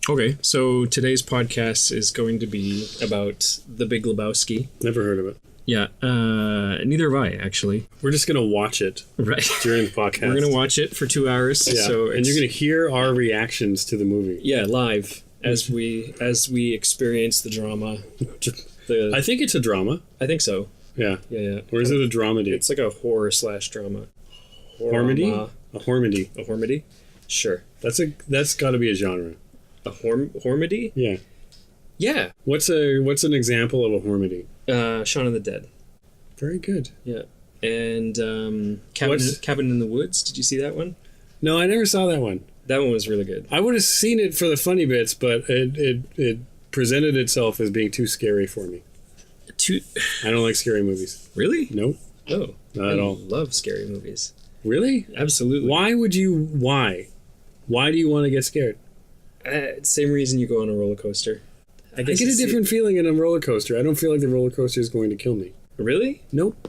Okay, so today's podcast is going to be about The Big Lebowski. Never heard of it. Yeah, neither have I, actually. We're just going to watch it Right. during the podcast. We're going to watch it for 2 hours. Yeah. So and you're going to hear our reactions to the movie. Yeah, live, as we experience the drama. I think it's a drama. I think so. Yeah. Yeah. Or is it a dramedy? It's like a horror/drama. Hormedy? A hormedy. A hormedy? Sure. That's got to be a genre. A hormedy? Yeah. Yeah. What's an example of a hormedy? Shaun of the Dead. Very good. Yeah. And Cabin in the Woods. Did you see that one? No, I never saw that one. That one was really good. I would have seen it for the funny bits, but it presented itself as being too scary for me. I don't like scary movies. Really? Nope. Oh. Not at all. I love scary movies. Really? Absolutely. Why do you want to get scared? Same reason you go on a roller coaster. I get a different feeling in a roller coaster. I don't feel like the roller coaster is going to kill me. Really? Nope.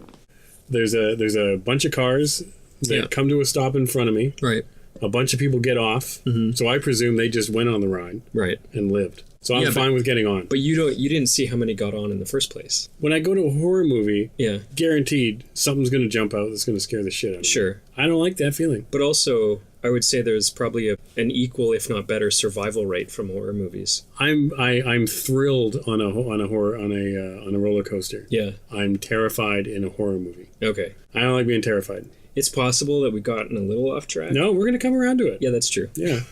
There's a bunch of cars that come to a stop in front of me. Right. A bunch of people get off. Mm-hmm. So I presume they just went on the ride. Right. And lived. So I'm fine with getting on. But you didn't see how many got on in the first place. When I go to a horror movie, guaranteed something's going to jump out that's going to scare the shit out of me. Sure. I don't like that feeling. But also, I would say there's probably an equal, if not better, survival rate from horror movies. I'm thrilled on a roller coaster. Yeah. I'm terrified in a horror movie. Okay. I don't like being terrified. It's possible that we've gotten a little off track. No, we're going to come around to it. Yeah, that's true. Yeah.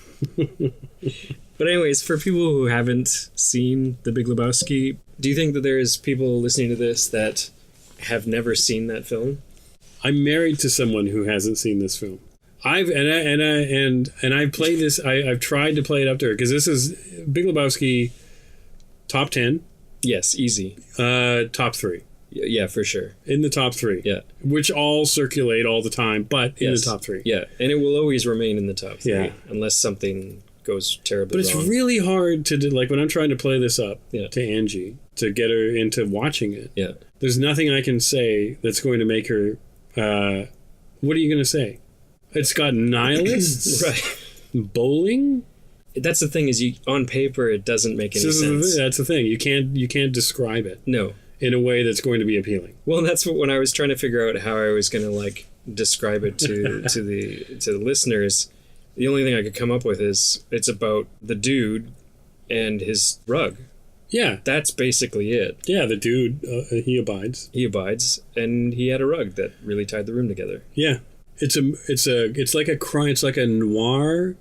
But anyways, for people who haven't seen The Big Lebowski, do you think that there's people listening to this that have never seen that film? I'm married to someone who hasn't seen this film. I've played this. I've tried to play it up to her because this is Big Lebowski top 10. Yes, easy. Top 3. Yeah, for sure. In the top 3. Yeah. Which all circulate all the time, but in the top 3. Yeah, and it will always remain in the top 3 unless something goes terribly wrong. But it's really hard to do, like when I'm trying to play this up to Angie to get her into watching it. Yeah. There's nothing I can say that's going to make her. What are you going to say? It's got nihilists, right? Bowling. That's the thing is, on paper it doesn't make any sense. That's the thing. You can't describe it. No. In a way that's going to be appealing. Well, that's when I was trying to figure out how I was going to describe it to the listeners. The only thing I could come up with is it's about the dude and his rug. Yeah. That's basically it. Yeah, the dude, he abides. He abides, and he had a rug that really tied the room together. Yeah. It's like a crime. It's like a noir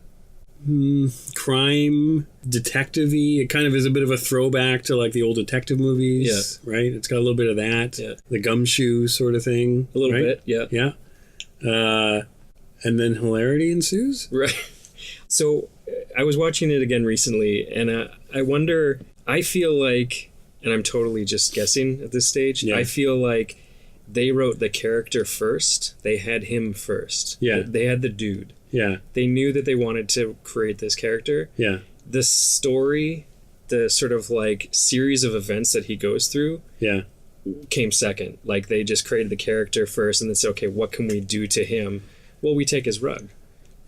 crime detective-y. It kind of is a bit of a throwback to like the old detective movies. Yeah. Right? It's got a little bit of that. Yeah. The gumshoe sort of thing. A little bit, yeah. Yeah. And then hilarity ensues? Right. So I was watching it again recently, and I wonder, I feel like, and I'm totally just guessing at this stage, I feel like they wrote the character first. They had him first. Yeah. They had the dude. Yeah. They knew that they wanted to create this character. Yeah. The story, the sort of series of events that he goes through came second. Like they just created the character first and then said, okay, what can we do to him? Well, we take his rug.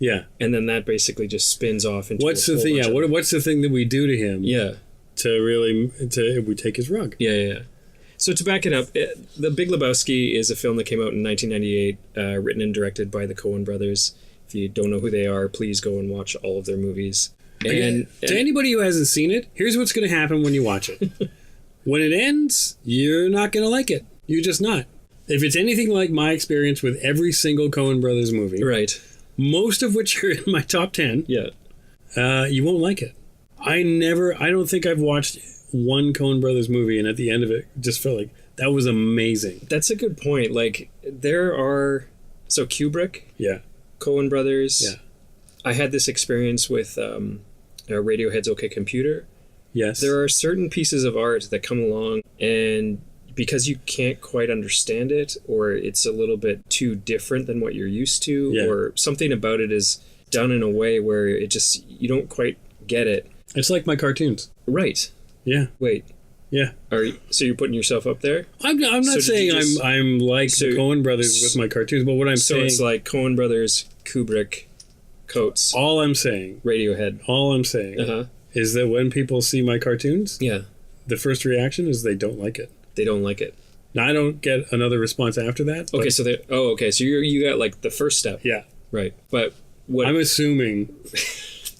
Yeah. And then that basically just spins off into what's the thing? Yeah. What's the thing that we do to him? Yeah. We take his rug. Yeah. So to back it up, The Big Lebowski is a film that came out in 1998, written and directed by the Coen brothers. If you don't know who they are, please go and watch all of their movies. And to anybody who hasn't seen it, here's what's going to happen when you watch it. When it ends, you're not going to like it. You're just not. If it's anything like my experience with every single Coen brothers movie, right, most of which are in my top 10, you won't like it. I don't think I've watched one Coen brothers movie and at the end of it just felt like that was amazing. That's a good point. So Kubrick, Coen brothers. Yeah. I had this experience with Radiohead's OK Computer. Yes. There are certain pieces of art that come along and because you can't quite understand it or it's a little bit too different than what you're used to or something about it is done in a way where you don't quite get it. It's like my cartoons. Right. Yeah. Wait. Yeah. So you're putting yourself up there? I'm not saying I'm like the Coen brothers with my cartoons, but what I'm saying... So it's like Coen brothers, Kubrick, Coates. All I'm saying... Radiohead. All I'm saying is that when people see my cartoons, Yeah. the first reaction is they don't like it. They don't like it. Now, I don't get another response after that. Okay, so so you got like the first step. Yeah. Right. But what I'm assuming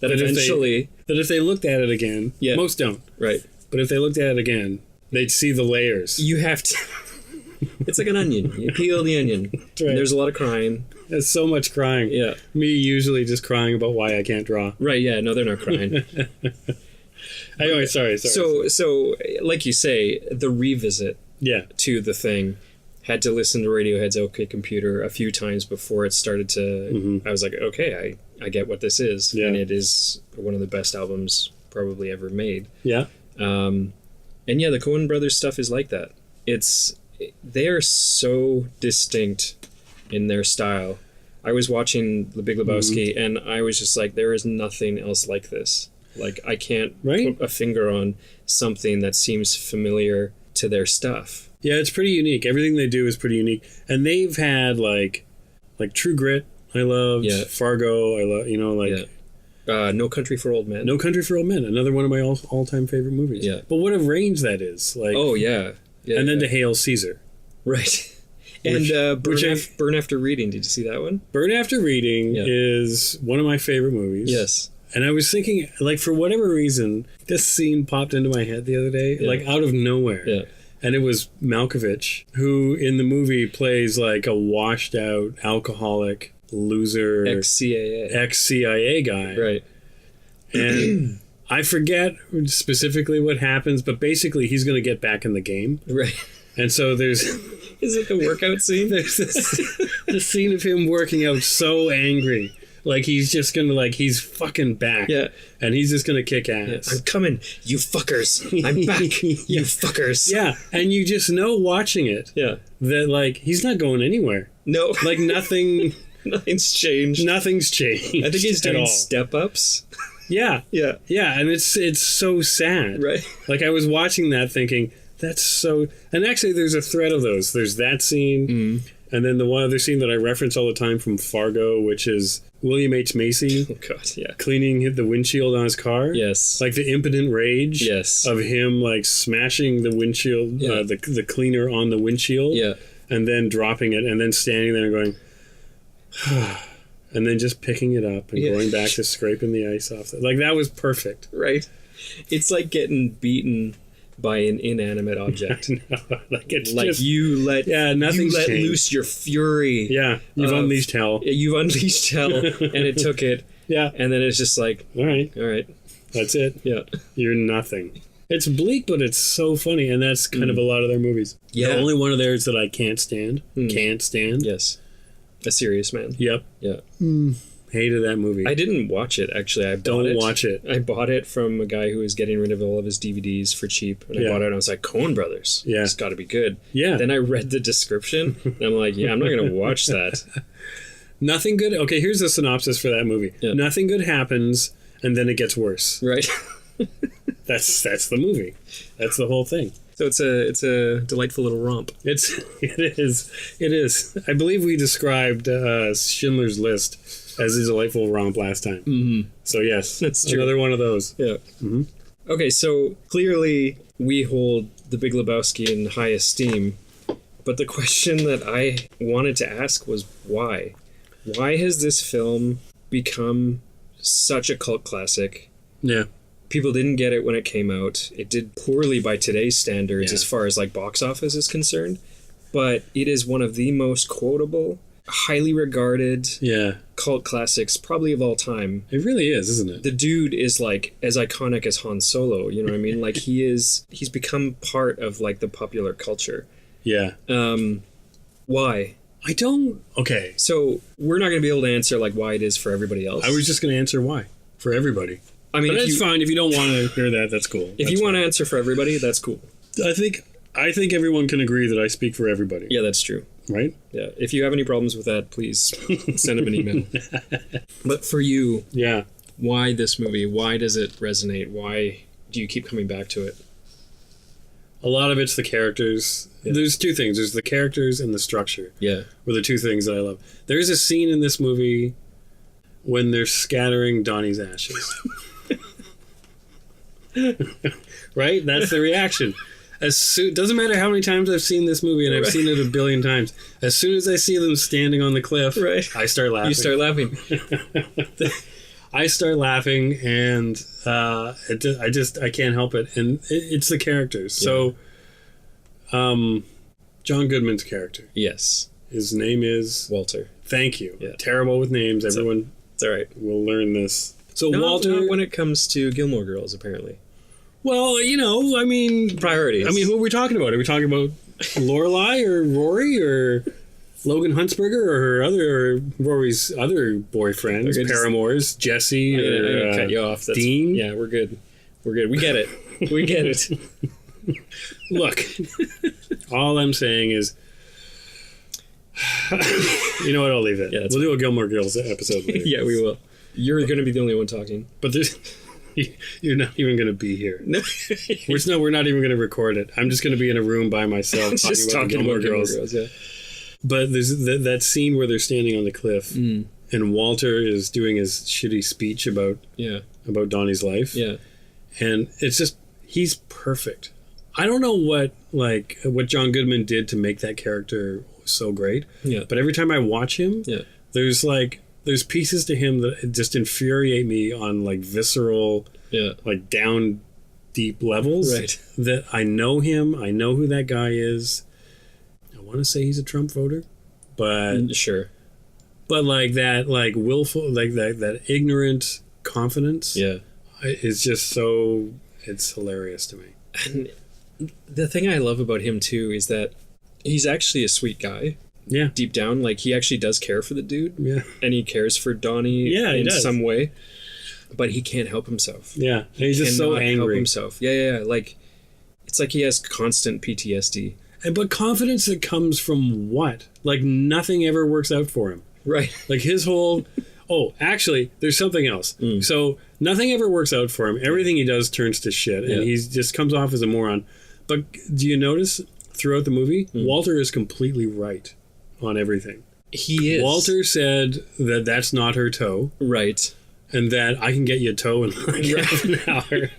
that eventually if they looked at it again, most don't. Right. But if they looked at it again, they'd see the layers. You have to it's like an onion. You peel the onion. Right. There's a lot of crying. There's so much crying. Yeah. Me usually just crying about why I can't draw. Right, yeah, no, they're not crying. Anyway, sorry. So like you say, the revisit to the thing, had to listen to Radiohead's OK Computer a few times before it started to I was like, okay, I get what this is. And it is one of the best albums probably ever made. Yeah. And yeah, the Coen Brothers stuff is like that. They are so distinct in their style. I was watching The Big Lebowski and I was just like, there is nothing else like this. Like, I can't put a finger on something that seems familiar to their stuff. Yeah, it's pretty unique. Everything they do is pretty unique. And they've had like True Grit, I loved. Yeah. Fargo, I love, No Country for Old Men. No Country for Old Men, another one of my all-time favorite movies. Yeah. But what a range that is. Like, oh, yeah. And then to Hail Caesar. Right. And Burn After Reading, did you see that one? Burn After Reading is one of my favorite movies. Yes. And I was thinking, like, for whatever reason, this scene popped into my head the other day, like, out of nowhere. Yeah. And it was Malkovich, who in the movie plays, like, a washed-out, alcoholic, loser... Ex-CIA guy. Right. And I forget specifically what happens, but basically he's going to get back in the game. Right. And so there's... Is it the workout scene? There's the scene of him working out so angry. Like, he's just gonna, like, he's fucking back. Yeah. And he's just gonna kick ass. Yeah. I'm coming, you fuckers. I'm back, you fuckers. Yeah. And you just know watching it. Yeah. That, like, he's not going anywhere. No. Like, nothing. Nothing's changed. Nothing's changed. I think he's doing step-ups. Yeah. Yeah. Yeah. And it's so sad. Right. Like, I was watching that thinking, that's so... And actually, there's a thread of those. There's that scene, and then the one other scene that I reference all the time from Fargo, which is William H. Macy cleaning the windshield on his car. Yes. Like the impotent rage of him, like, smashing the windshield, the cleaner on the windshield, and then dropping it, and then standing there and going... and then just picking it up and going back to scraping the ice off. Like, that was perfect. Right. It's like getting beaten by an inanimate object. Like, it's like just, you let loose your fury. Yeah, you've unleashed hell. You've unleashed hell, and it took it. Yeah, and then it's just like, all right, that's it. Yeah, you're nothing. It's bleak, but it's so funny, and that's kind of a lot of their movies. Yeah, the only one of theirs that I can't stand. Can't stand. Yes, A Serious Man. Yep. Yeah. Hated that movie. I didn't watch it, actually. Don't watch it. I bought it from a guy who was getting rid of all of his DVDs for cheap. And I bought it and I was like, Coen Brothers. Yeah. It's got to be good. Yeah. Then I read the description and I'm like, yeah, I'm not going to watch that. Nothing good. Okay, here's the synopsis for that movie. Yeah. Nothing good happens and then it gets worse. Right. That's the movie. That's the whole thing. So it's a delightful little romp. It is. I believe we described Schindler's List as a delightful romp last time. Mm-hmm. So yes, that's true. Another one of those. Yeah. Mm-hmm. Okay, so clearly we hold The Big Lebowski in high esteem, but the question that I wanted to ask was why? Why has this film become such a cult classic? Yeah. People didn't get it when it came out. It did poorly by today's standards as far as like box office is concerned, but it is one of the most quotable, highly regarded cult classics probably of all time. It really is, isn't it? The dude is like as iconic as Han Solo, you know what I mean? Like he's become part of like the popular culture. Yeah. Why? I don't... Okay. So we're not going to be able to answer like why it is for everybody else. I was just going to answer why for everybody. I mean, but that's fine. If you don't want to hear that, that's cool. If you want to answer for everybody, that's cool. I think everyone can agree that I speak for everybody. Yeah, that's true. Right? Yeah. If you have any problems with that, please send them an email. But for you, why this movie? Why does it resonate? Why do you keep coming back to it? A lot of it's the characters. Yeah. There's two things. There's the characters and the structure. Yeah. Were the two things that I love. There's a scene in this movie when they're scattering Donnie's ashes. Right? That's the reaction. Doesn't matter how many times I've seen this movie, and I've seen it a billion times. As soon as I see them standing on the cliff, I start laughing. You start laughing. I start laughing, and I can't help it. And it's the characters. Yeah. So, John Goodman's character. Yes. His name is Walter. Thank you. Yeah. Terrible with names. Everyone. It's all right. Will learn this. So Walter. Walter. Not when it comes to Gilmore Girls, apparently. Well, I mean... Priorities. I mean, who are we talking about? Are we talking about Lorelai or Rory or Logan Huntsberger or Rory's other boyfriends, paramours, Jesse or cut you off. Dean? Yeah, we're good. We're good. We get it. We get it. Look, all I'm saying is... you know what? I'll leave it. Yeah, we'll do a Gilmore Girls episode later. Yeah, we will. You're going to be the only one talking. But you're not even going to be here. No. We're not even going to record it. I'm just going to be in a room by myself talking about Gilmore Girls. Yeah. But there's that scene where they're standing on the cliff and Walter is doing his shitty speech about Donnie's life. Yeah. And it's just, he's perfect. I don't know what John Goodman did to make that character so great. Yeah. But every time I watch him, there's pieces to him that just infuriate me on visceral, down deep levels. Right. That I know him. I know who that guy is. I want to say he's a Trump voter, but sure. But that willful, that ignorant confidence. Yeah. Is just so, it's hilarious to me. And the thing I love about him too is that he's actually a sweet guy. Yeah. Deep down, he actually does care for the dude. Yeah. And he cares for Donnie in some way. But he can't help himself. Yeah. He's just so angry. Help himself. Yeah. It's like he has constant PTSD. But confidence that comes from what? Nothing ever works out for him. Right. His whole... Oh, actually, there's something else. So nothing ever works out for him. Everything he does turns to shit. And he just comes off as a moron. But do you notice throughout the movie, Walter is completely right on everything. He is. Walter said that that's not her toe. Right. And that I can get you a toe in half an hour.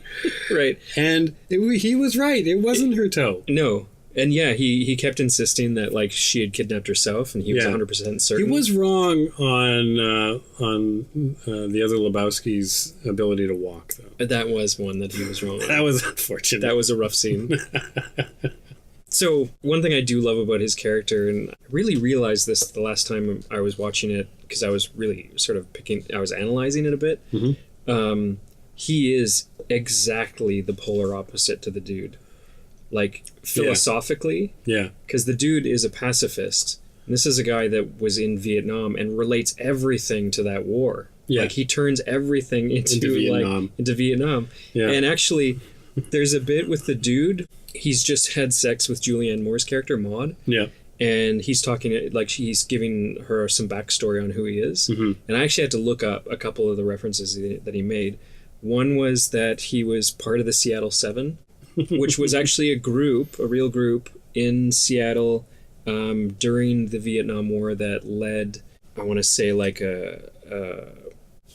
Right. And he was right. It wasn't her toe. No. And he kept insisting that she had kidnapped herself, and he was 100% certain. He was wrong on the other Lebowski's ability to walk, though. That was one that he was wrong on. That was unfortunate. That was a rough scene. So, one thing I do love about his character, and I really realized this the last time I was watching it, because I was really sort of I was analyzing it a bit. Mm-hmm. He is exactly the polar opposite to the dude. Philosophically. Yeah. Because the dude is a pacifist. And this is a guy that was in Vietnam and relates everything to that war. Yeah. He turns everything into Vietnam. Yeah. And actually, there's a bit with the dude. He's just had sex with Julianne Moore's character, Maud. Yeah. And he's talking, he's giving her some backstory on who he is. Mm-hmm. And I actually had to look up a couple of the references that he made. One was that he was part of the Seattle 7, which was actually a real group in Seattle during the Vietnam War that led, I want to say,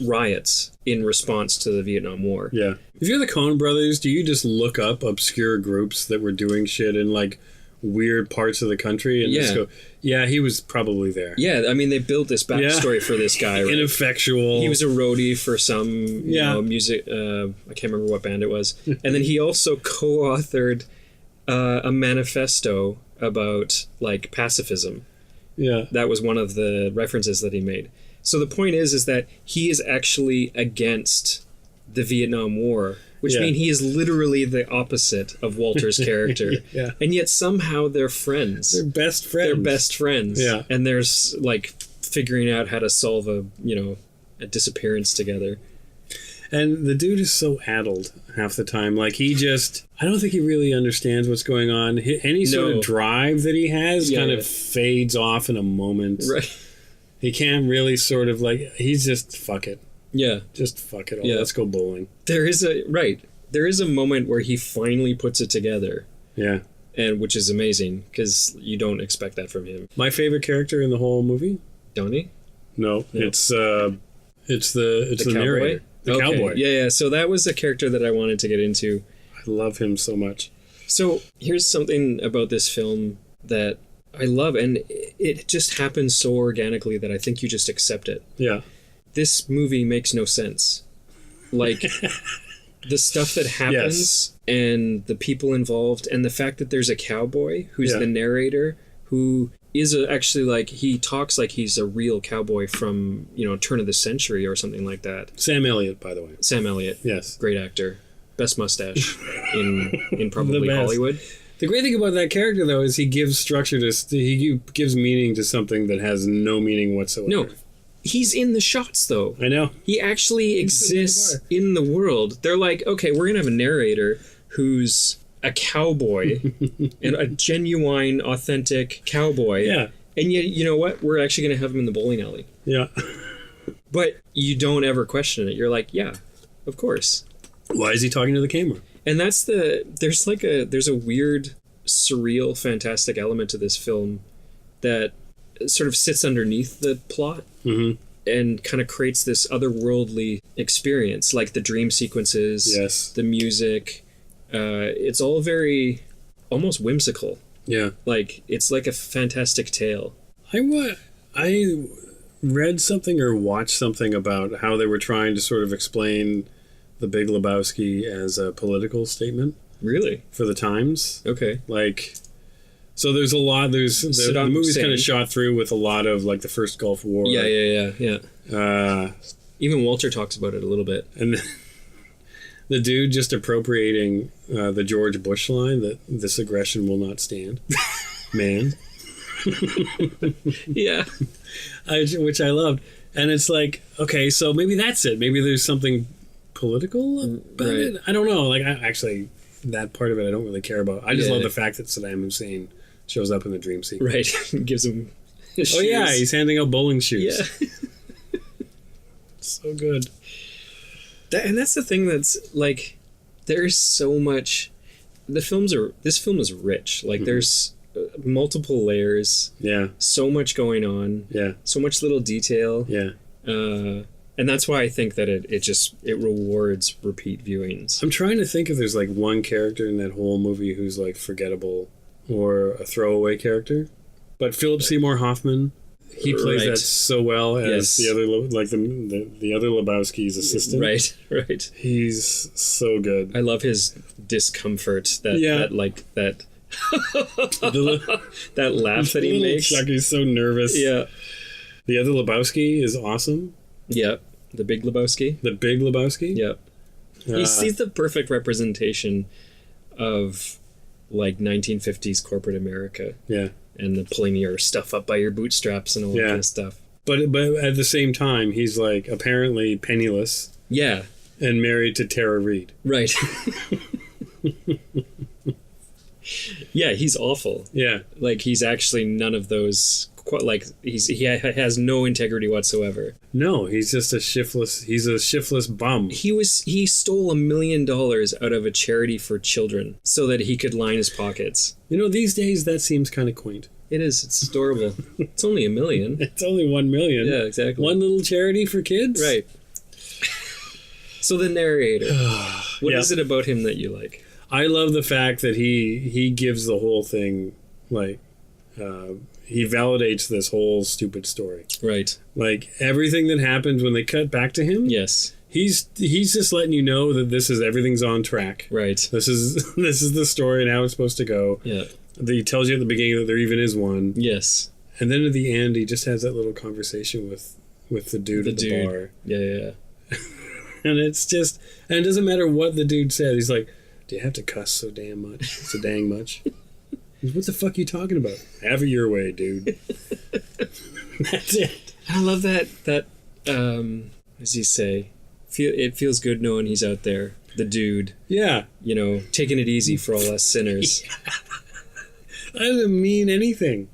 riots in response to the Vietnam War. Yeah. If you're the Coen brothers, do you just look up obscure groups that were doing shit in weird parts of the country and just go, yeah, he was probably there? Yeah, I mean, they built this backstory for this guy, right? Ineffectual. He was a roadie for some music, I can't remember what band it was. And then he also co-authored a manifesto about pacifism. Yeah. That was one of the references that he made. So the point is that he is actually against the Vietnam War, which means he is literally the opposite of Walter's character. Yeah. And yet somehow they're friends. They're best friends. Yeah. And there's figuring out how to solve a disappearance together. And the dude is so addled half the time. I don't think he really understands what's going on. Any sort of drive that he has kind of fades off in a moment. Right. He can't really he's just, fuck it. Yeah. Just fuck it all. Yeah. Let's go bowling. There is a moment where he finally puts it together. Yeah. And which is amazing, because you don't expect that from him. My favorite character in the whole movie? Donnie? No. It's the narrator. the cowboy. Yeah. So that was a character that I wanted to get into. I love him so much. So here's something about this film that I love, and it just happens so organically that I think you just accept it. Yeah. This movie makes no sense. Like, the stuff that happens and the people involved, and the fact that there's a cowboy who's the narrator, who is actually, like, he talks like he's a real cowboy from, turn of the century or something like that. Sam Elliott, by the way. Sam Elliott. Yes. Great actor. Best mustache in probably Hollywood. The great thing about that character, though, is he gives structure he gives meaning to something that has no meaning whatsoever. No. He's in the shots, though. I know. He actually exists in the world. They're like, okay, we're going to have a narrator who's a cowboy and a genuine, authentic cowboy. Yeah. And yet, you know what? We're actually going to have him in the bowling alley. Yeah. But you don't ever question it. You're like, yeah, of course. Why is he talking to the camera? And there's a weird, surreal, fantastic element to this film that sort of sits underneath the plot and kind of creates this otherworldly experience, like the dream sequences, the music. It's all very almost whimsical. Yeah. Like, it's like a fantastic tale. I read something or watched something about how they were trying to sort of explain The Big Lebowski as a political statement. Really? For the times. Okay. Like, so there's a lot, the movie's kind of shot through with a lot of, like, the first Gulf War. Yeah. Even Walter talks about it a little bit. And the dude just appropriating the George Bush line that this aggression will not stand. Man. Yeah. Which I loved. And it's like, okay, so maybe that's it. Maybe there's something political about it. I don't know. Like, actually, that part of it I don't really care about. I just love the fact that Saddam Hussein shows up in the dream sequence. Right. Gives him shoes. Oh, yeah. He's handing out bowling shoes. Yeah. So good. And that's the thing that's, like, there's so much... This film is rich. Like, there's multiple layers. Yeah. So much going on. Yeah. So much little detail. Yeah. And that's why I think that it rewards repeat viewings. I'm trying to think if there's, like, one character in that whole movie who's, like, forgettable or a throwaway character. But Philip Seymour Hoffman, he plays that so well as the other, like, the other Lebowski's assistant. Right. He's so good. I love his discomfort. That laugh that he makes. Chucky's so nervous. Yeah. The other Lebowski is awesome. Yeah. The Big Lebowski. The Big Lebowski? Yeah. He's the perfect representation of, like, 1950s corporate America. Yeah. And the pulling your stuff up by your bootstraps and all that kind of stuff. But at the same time, he's, like, apparently penniless. Yeah. And married to Tara Reid. Right. Yeah, he's awful. Yeah. Like, he's actually none of those... Like, he has no integrity whatsoever. No, he's just a shiftless bum. He stole $1 million out of a charity for children so that he could line his pockets. You know, these days that seems kind of quaint. It is. It's adorable. It's only $1 million. It's only $1 million. Yeah, exactly. One little charity for kids? Right. So the narrator. What is it about him that you like? I love the fact that he gives the whole thing, like... he validates this whole stupid story. Right. Like, everything that happens when they cut back to him. Yes. He's just letting you know that everything's on track. Right. This is the story and how it's supposed to go. Yeah. He tells you at the beginning that there even is one. Yes. And then at the end, he just has that little conversation with the dude at the bar. Yeah. And it's just... And it doesn't matter what the dude said. He's like, do you have to cuss so damn much? So dang much? What the fuck are you talking about? Have it your way, dude. That's it. I love that what does he say? It feels good knowing he's out there. The dude. Yeah. You know, taking it easy for all us sinners. That doesn't mean anything.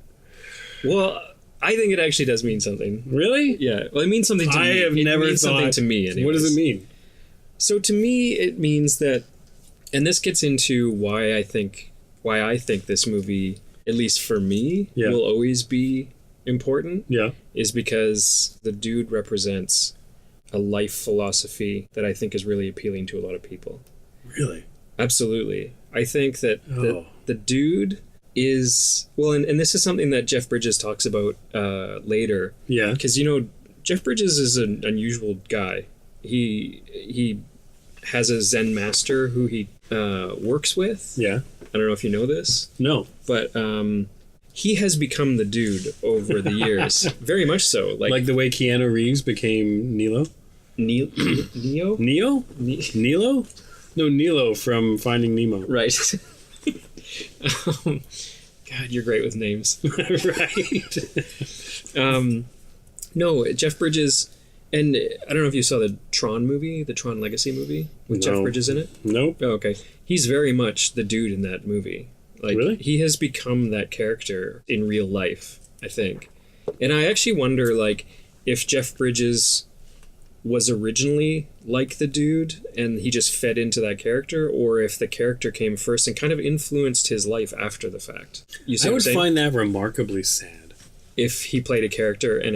Well, I think it actually does mean something. Really? Yeah. Well, it means something to me. I have never thought... something to me, anyways. What does it mean? So to me, it means that... And this gets into why I think this movie, at least for me, will always be important. Yeah. Is because the dude represents a life philosophy that I think is really appealing to a lot of people. Really? Absolutely. I think that the dude is... Well, and this is something that Jeff Bridges talks about later. Yeah. Because, Jeff Bridges is an unusual guy. He has a Zen master who he works with. Yeah. I don't know if you know this. No. But he has become the dude over the years. Very much so. Like the way Keanu Reeves became Neo? Neo? Nilo? No, Nilo from Finding Nemo. Right. God, you're great with names. Right. No, Jeff Bridges, and I don't know if you saw the Tron movie, the Tron Legacy movie, with Jeff Bridges in it. Nope. Oh, okay. He's very much the dude in that movie. Like, really? He has become that character in real life, I think. And I actually wonder, like, if Jeff Bridges was originally like the dude and he just fed into that character, or if the character came first and kind of influenced his life after the fact. You see I what I'm would saying? find that remarkably sad. If he played a character and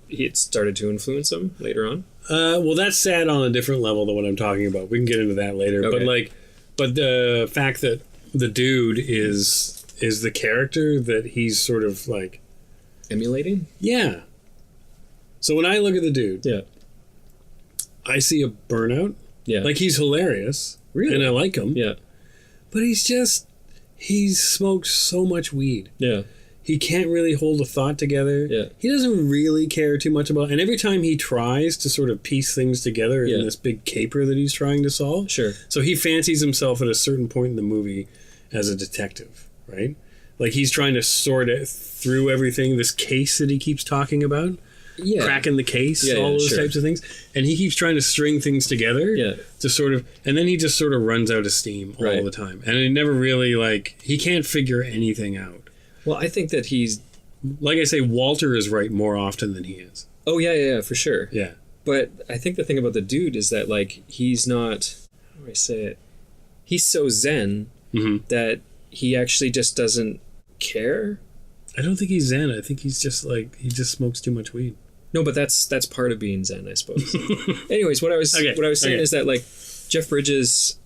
it started to influence him later on? Well, that's sad on a different level than what I'm talking about. We can get into that later. Okay. But the fact that the dude is the character that he's sort of like... Emulating? Yeah. So when I look at the dude... Yeah. I see a burnout. Yeah. Like, he's hilarious. Really? And I like him. Yeah. But he's smoked so much weed. Yeah. He can't really hold a thought together. Yeah. He doesn't really care too much about... And every time he tries to sort of piece things together in this big caper that he's trying to solve... Sure. So he fancies himself at a certain point in the movie as a detective, right? Like, he's trying to sort it through everything, this case that he keeps talking about. Yeah. Cracking the case, all those types of things. And he keeps trying to string things together to sort of... And then he just sort of runs out of steam all the time. And he never really, like... He can't figure anything out. Well, I think that he's... Like I say, Walter is right more often than he is. Oh, yeah, for sure. Yeah. But I think the thing about the dude is that, like, he's not... How do I say it? He's so zen that he actually just doesn't care. I don't think he's zen. I think he's just, like... He just smokes too much weed. No, but that's part of being zen, I suppose. Anyways, what I was saying is that, like, Jeff Bridges...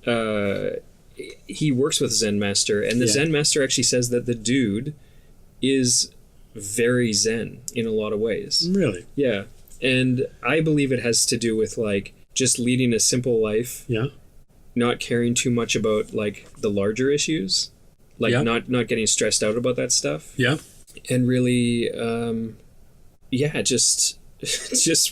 he works with a Zen master, and the Zen master actually says that the dude is very zen in a lot of ways. Really? Yeah. And I believe it has to do with, like, just leading a simple life. Yeah. Not caring too much about, like, the larger issues. Like, not getting stressed out about that stuff. Yeah. And really, just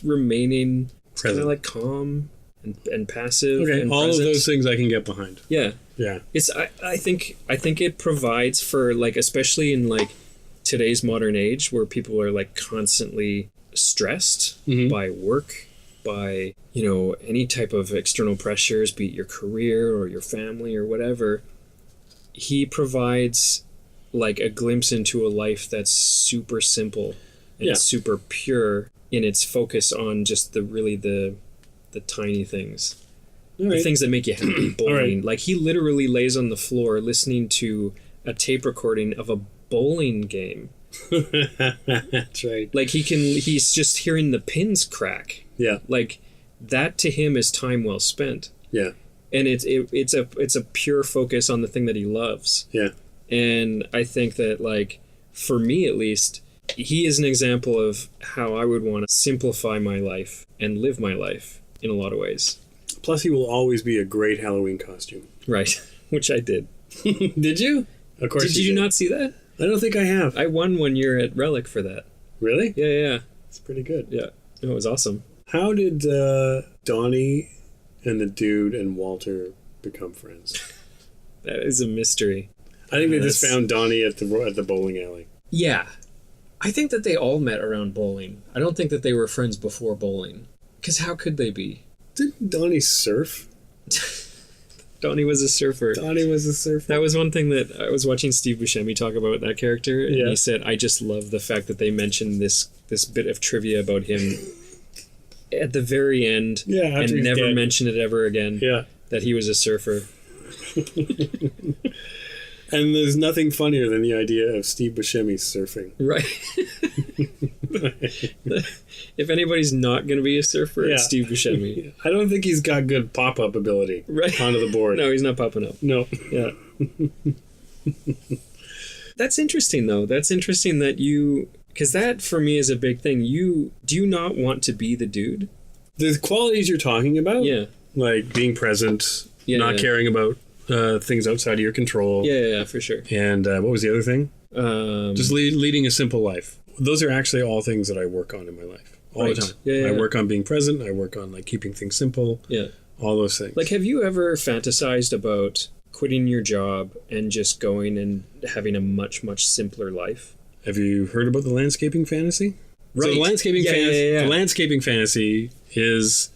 remaining kind of, like, calm and passive. Okay, and all present. of those things I can get behind. Yeah. Yeah. It's I think it provides for, like, especially in, like, today's modern age where people are, like, constantly stressed by work, by, any type of external pressures, be it your career or your family or whatever. He provides, like, a glimpse into a life that's super simple and super pure in its focus on just the tiny things. The things that make you happy. Bowling. Like, he literally lays on the floor listening to a tape recording of a bowling game. That's right. Like, he's just hearing the pins crack. Yeah. Like, that to him is time well spent. Yeah. And it's a pure focus on the thing that he loves. Yeah. And I think that, like, for me at least, he is an example of how I would want to simplify my life and live my life in a lot of ways. Plus, he will always be a great Halloween costume. Right. Which I did. Did you? Of course. Did you not see that? I don't think I have. I won 1 year at Relic for that. Really? Yeah. It's pretty good. Yeah. It was awesome. How did Donnie and the dude and Walter become friends? That is a mystery. I think they just found Donnie at the bowling alley. Yeah. I think that they all met around bowling. I don't think that they were friends before bowling. Because how could they be? Didn't Donnie surf? Donnie was a surfer. That was one thing that I was watching Steve Buscemi talk about that character, and he said, I just love the fact that they mentioned this bit of trivia about him at the very end and never mention it ever again. Yeah. That he was a surfer. And there's nothing funnier than the idea of Steve Buscemi surfing. Right. If anybody's not going to be a surfer, it's Steve Buscemi. I don't think he's got good pop-up ability onto the board. No, he's not popping up. No. Yeah. That's interesting, though. That's interesting that you... Because that, for me, is a big thing. Do you not want to be the dude? The qualities you're talking about? Yeah. Like being present, not caring about things outside of your control. Yeah, for sure. And what was the other thing? Just leading a simple life. Those are actually all things that I work on in my life. All the time. I work on being present. I work on like keeping things simple. Yeah. All those things. Like, have you ever fantasized about quitting your job and just going and having a much, much simpler life? Have you heard about the landscaping fantasy? Right. So the landscaping the landscaping fantasy is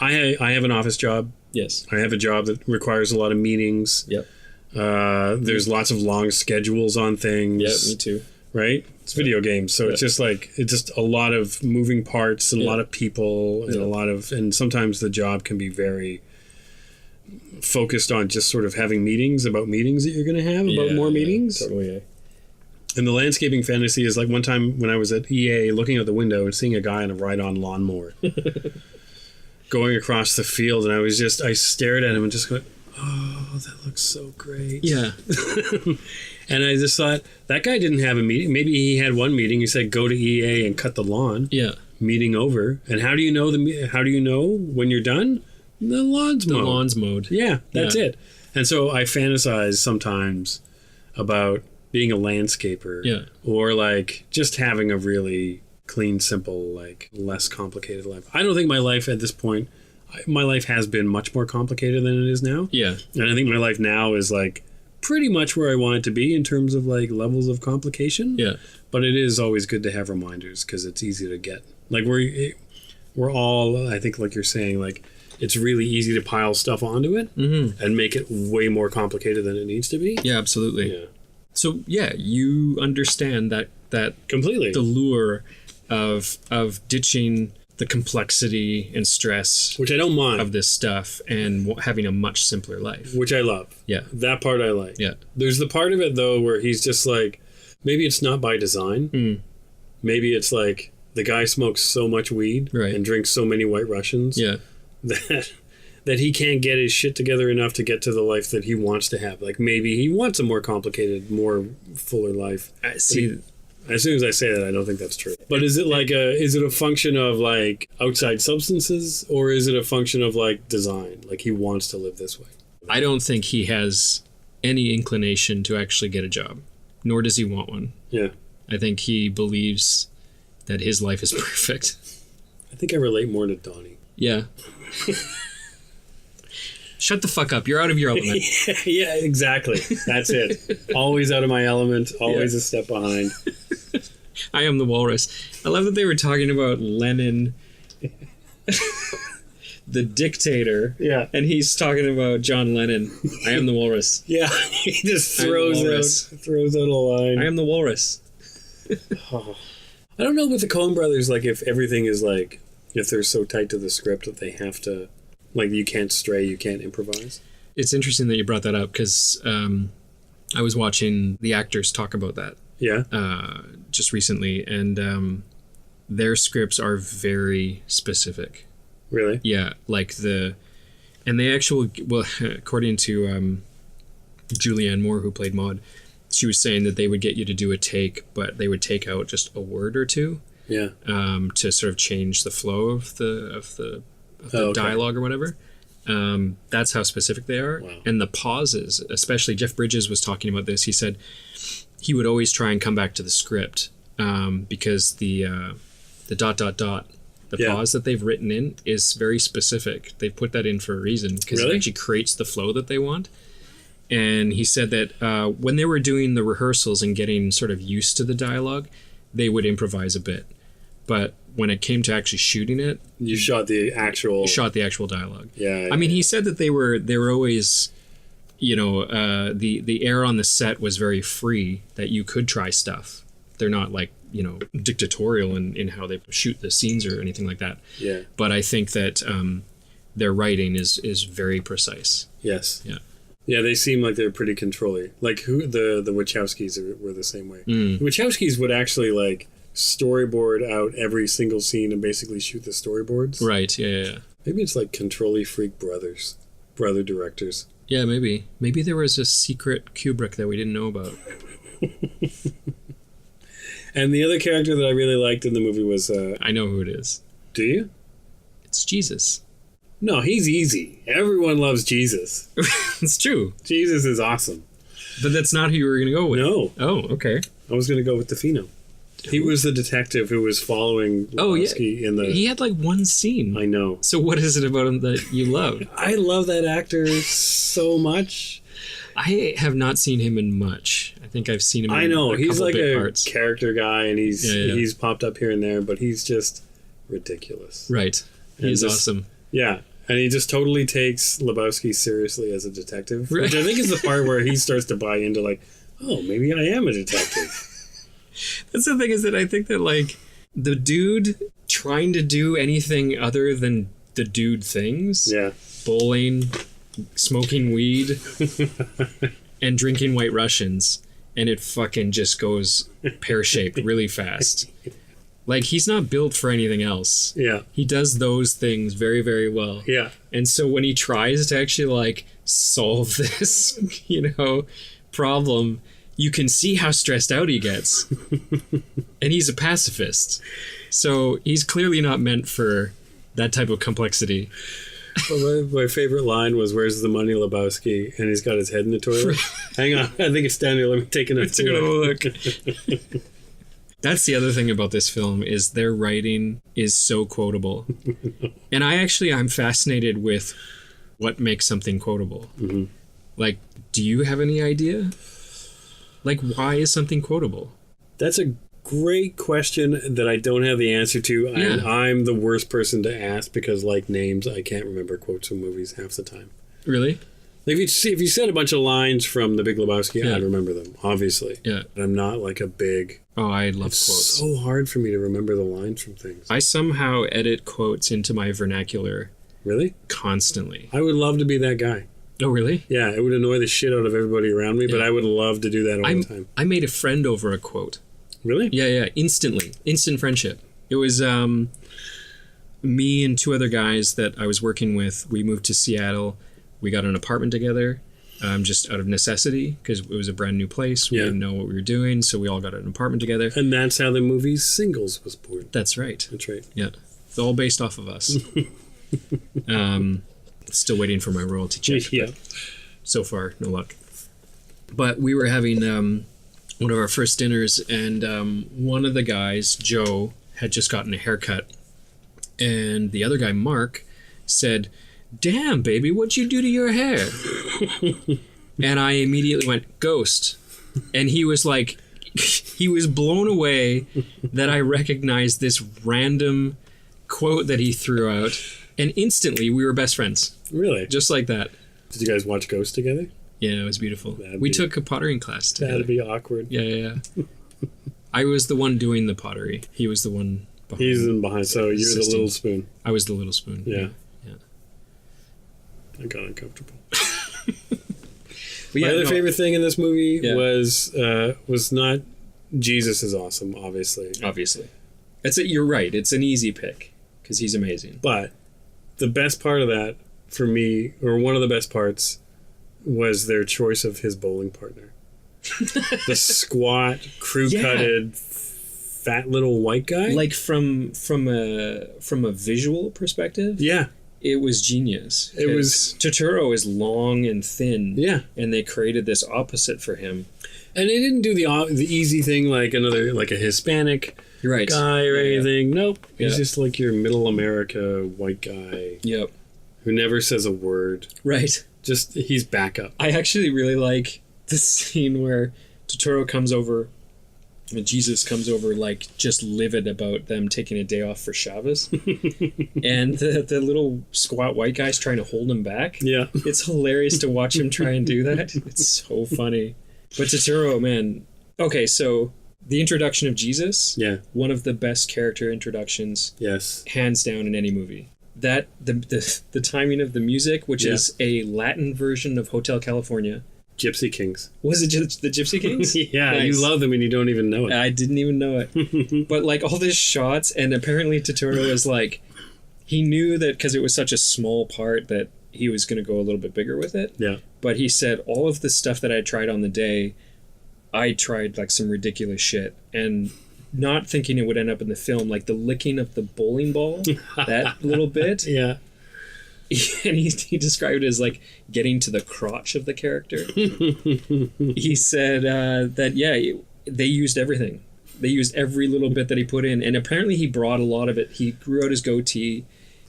I have an office job. Yes. I have a job that requires a lot of meetings. Yep. There's lots of long schedules on things. Yeah, me too. Right? It's video games, so it's just a lot of moving parts and a lot of people and and sometimes the job can be very focused on just sort of having meetings about meetings that you're going to have about more meetings. Totally. Yeah. And the landscaping fantasy is like one time when I was at EA looking out the window and seeing a guy on a ride-on lawnmower going across the field, and I stared at him and just went, oh, that looks so great. Yeah. And I just thought, that guy didn't have a meeting. Maybe he had one meeting. He said, go to EA and cut the lawn. Yeah. Meeting over. And how do you know when you're done? The lawn's mowed. The lawn's mowed. Yeah, that's it. And so I fantasize sometimes about being a landscaper or like just having a really clean, simple, like less complicated life. I don't think my life at this point, my life has been much more complicated than it is now. Yeah. And I think my life now is like pretty much where I want it to be in terms of like levels of complication. Yeah. But it is always good to have reminders because it's easy to get. Like we're all, I think like you're saying, like it's really easy to pile stuff onto it and make it way more complicated than it needs to be. Yeah, absolutely. Yeah. So yeah, you understand that completely, the lure of ditching the complexity and stress, which I don't mind, of this stuff and having a much simpler life, which I love. Yeah, that part I like. Yeah, there's the part of it though where he's just like, maybe it's not by design. Maybe it's like the guy smokes so much weed and drinks so many White Russians. Yeah, that he can't get his shit together enough to get to the life that he wants to have. Like maybe he wants a more complicated, more fuller life. See, as soon as I say that, I don't think that's true. But is it a function of like outside substances, or is it a function of like design? Like he wants to live this way. I don't think he has any inclination to actually get a job, nor does he want one. Yeah. I think he believes that his life is perfect. I think I relate more to Donnie. Yeah. Shut the fuck up. You're out of your element. Yeah, exactly. That's it. Always out of my element. Always a step behind. I am the walrus. I love that they were talking about Lenin, the dictator. Yeah. And he's talking about John Lennon. I am the walrus. Yeah. He just throws out a line. I am the walrus. I don't know with the Coen brothers, like if everything is like, if they're so tight to the script that they have to, like you can't stray, you can't improvise. It's interesting that you brought that up because I was watching the actors talk about that. Yeah. Just recently, and their scripts are very specific. Really? Yeah, like according to Julianne Moore, who played Maud, she was saying that they would get you to do a take, but they would take out just a word or two. Yeah. To sort of change the flow of the dialogue or whatever. That's how specific they are. Wow. And the pauses, especially Jeff Bridges was talking about this. He said he would always try and come back to the script because the ... the pause that they've written in is very specific. They put that in for a reason because it actually creates the flow that they want. And he said that when they were doing the rehearsals and getting sort of used to the dialogue, they would improvise a bit. But when it came to actually shooting it, you shot the actual dialogue. Yeah. I mean, he said that they were always, the air on the set was very free, that you could try stuff. They're not like, dictatorial in how they shoot the scenes or anything like that. Yeah. But I think that their writing is very precise. Yes. Yeah. Yeah, they seem like they're pretty controlling. Like the Wachowskis were the same way. The Wachowskis would actually like storyboard out every single scene and basically shoot the storyboards. Right. Yeah. Maybe it's like controlly freak brother directors. Yeah, maybe. Maybe there was a secret Kubrick that we didn't know about. And the other character that I really liked in the movie was... I know who it is. Do you? It's Jesus. No, he's easy. Everyone loves Jesus. It's true. Jesus is awesome. But that's not who you were going to go with. No. Oh, okay. I was going to go with DeFino. He was the detective who was following Lebowski in the... He had like one scene. I know. So what is it about him that you love? I love that actor so much. I have not seen him in much. I think I've seen him in he's like a parts. Character guy, and he's popped up here and there, but he's just ridiculous. Right. He's awesome. Yeah. And he just totally takes Lebowski seriously as a detective, right. Which I think is the part where he starts to buy into like, oh, maybe I am a detective. That's the thing, is that I think that like the dude trying to do anything other than the dude things, bowling, smoking weed, and drinking White Russians, and it fucking just goes pear-shaped really fast. Like, he's not built for anything else. Yeah. He does those things very, very well. Yeah. And so when he tries to actually, like, solve this, problem, you can see how stressed out he gets. And he's a pacifist. So he's clearly not meant for that type of complexity. Well, my favorite line was, "Where's the money, Lebowski?" And he's got his head in the toilet. Hang on. I think it's down here. Let me take another look. That's the other thing about this film, is their writing is so quotable. And I'm fascinated with what makes something quotable. Mm-hmm. Like, do you have any idea? Like, why is something quotable? That's a great question that I don't have the answer to. Yeah. I'm the worst person to ask because, like names, I can't remember quotes from movies half the time. Really? Like if you said a bunch of lines from The Big Lebowski, I'd remember them, obviously. Yeah. But I'm not like a big... Oh, I love quotes. It's so hard for me to remember the lines from things. I somehow edit quotes into my vernacular. Really? Constantly. I would love to be that guy. Oh, really? Yeah, it would annoy the shit out of everybody around me, but I would love to do that all the time. I made a friend over a quote. Really? Yeah, instantly. Instant friendship. It was me and two other guys that I was working with. We moved to Seattle. We got an apartment together just out of necessity because it was a brand new place. We didn't know what we were doing, so we all got an apartment together. And that's how the movie Singles was born. That's right. That's right. Yeah. It's all based off of us. Still waiting for my royalty check. Yeah. So far, no luck. But we were having one of our first dinners, and one of the guys, Joe, had just gotten a haircut. And the other guy, Mark, said, "Damn, baby, what'd you do to your hair?" And I immediately went, "Ghost." And he was like, he was blown away that I recognized this random quote that he threw out. And instantly, we were best friends. Really? Just like that. Did you guys watch Ghost together? Yeah, it was beautiful. We took a pottering class together. That'd be awkward. Yeah. I was the one doing the pottery. He was the one behind. He's in behind, so you're the little spoon. I was the little spoon. Yeah. I got uncomfortable. My other favorite thing in this movie was not Jesus is awesome, obviously. Obviously. You're right. It's an easy pick because he's amazing. But the best part of that, for me, or one of the best parts, was their choice of his bowling partner. The squat, crew-cutted, fat little white guy. Like from a visual perspective. Yeah. It was genius. It was... Totoro is long and thin. Yeah. And they created this opposite for him. And they didn't do the easy thing like a Hispanic guy or anything. Nope. He's just like your middle America white guy. Yep. Who never says a word. Right. Just, he's backup. I actually really like the scene where Totoro comes over and Jesus comes over, like, just livid about them taking a day off for Shabbos. And the little squat white guy's trying to hold him back. Yeah. It's hilarious to watch him try and do that. It's so funny. But Totoro, man. Okay, so the introduction of Jesus. Yeah. One of the best character introductions. Yes. Hands down in any movie. that the timing of the music, which is a Latin version of Hotel California. Gypsy Kings. Was it the Gypsy Kings? Yeah, nice. You love them and you don't even know it. I didn't even know it. But like all these shots, and apparently Totoro is like, he knew that because it was such a small part that he was going to go a little bit bigger with it. Yeah. But he said all of the stuff that I tried on the day, I tried like some ridiculous shit, and not thinking it would end up in the film, like the licking of the bowling ball, that little bit. Yeah. And he described it as like getting to the crotch of the character. He said that, yeah, they used everything. They used every little bit that he put in. And apparently he brought a lot of it. He grew out his goatee.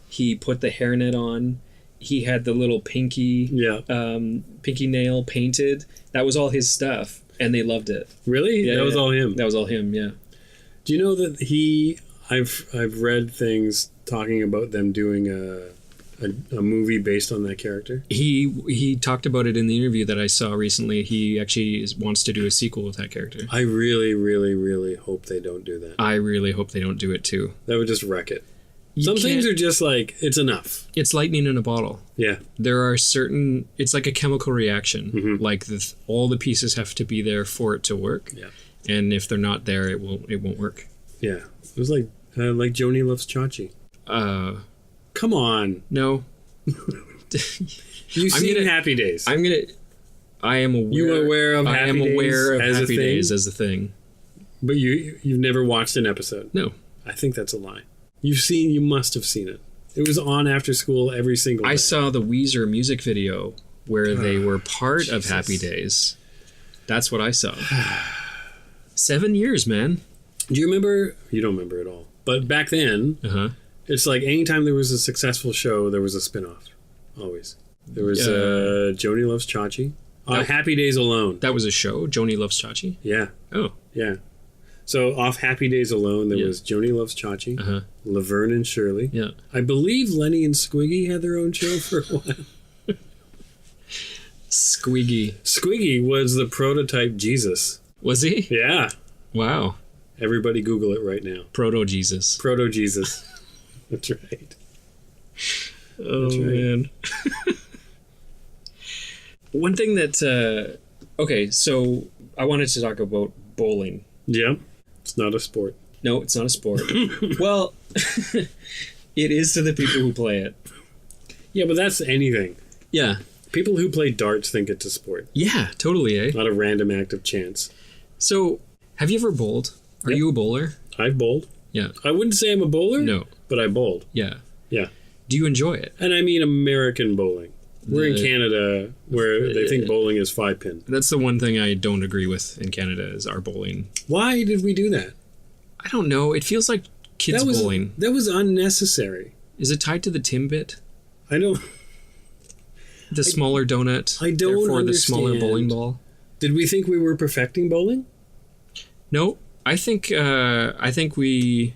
He put the hairnet on. He had the little pinky nail painted. That was all his stuff. And they loved it. Really? Yeah, that was all him? That was all him, yeah. Do you know that I've read things talking about them doing a movie based on that character? He talked about it in the interview that I saw recently. He actually wants to do a sequel with that character. I really, really, really hope they don't do that. I really hope they don't do it too. That would just wreck it. Some things are just like, it's enough. It's lightning in a bottle. Yeah. There are certain, it's like a chemical reaction. Mm-hmm. Like all the pieces have to be there for it to work. Yeah. And if they're not there, it won't work. Yeah. It was like Joni Loves Chachi. Come on. No. You've seen Happy Days. I am aware. You are aware of Happy Days? I am aware of Happy Days as a thing. But you've never watched an episode? No. I think that's a lie. You must have seen it. It was on after school every single day. I saw the Weezer music video where they were part of Happy Days. That's what I saw. 7 years, man. Do you remember? You don't remember at all. But back then, it's like anytime there was a successful show, there was a spin-off. Always. There was Joni Loves Chachi. Happy Days Alone. That was a show? Joni Loves Chachi? Yeah. Oh. Yeah. So off Happy Days Alone, there was Joni Loves Chachi, Laverne and Shirley. Yeah. I believe Lenny and Squiggy had their own show for a while. Squiggy was the prototype Jesus. Was he? Yeah. Wow. Everybody Google it right now. Proto-Jesus. Proto-Jesus. That's right. Oh, right. Man. One thing that... okay, so I wanted to talk about bowling. Yeah. It's not a sport. No, it's not a sport. Well, it is to the people who play it. Yeah, but that's anything. Yeah. People who play darts think it's a sport. Yeah, totally, eh? Not a random act of chance. So, have you ever bowled? Are you a bowler? I've bowled. Yeah. I wouldn't say I'm a bowler. No. But I bowled. Yeah. Yeah. Do you enjoy it? And I mean American bowling. We're in Canada where they think bowling is 5-pin. That's the one thing I don't agree with in Canada is our bowling. Why did we do that? I don't know. It feels like kids bowling. That was unnecessary. Is it tied to the Timbit? I don't... The smaller donut. I don't therefore understand. The smaller bowling ball. Did we think we were perfecting bowling? No. I think we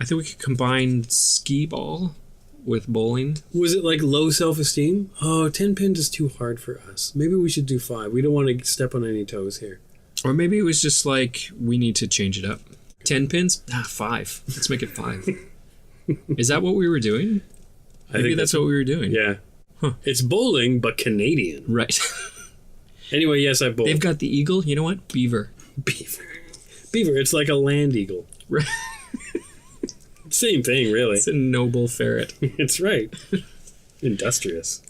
could combine skee ball with bowling. Was it like low self-esteem? Oh, 10 pins is too hard for us. Maybe we should do 5. We don't want to step on any toes here. Or maybe it was just like, we need to change it up. 10 pins? 5. Let's make it 5. Is that what we were doing? Maybe I think that's what we were doing. Yeah. Huh. It's bowling, but Canadian. Right. Anyway, yes, I bowled. They've got the eagle. You know what? Beaver. It's like a land eagle. Right. Same thing, really. It's a noble ferret. It's right. Industrious.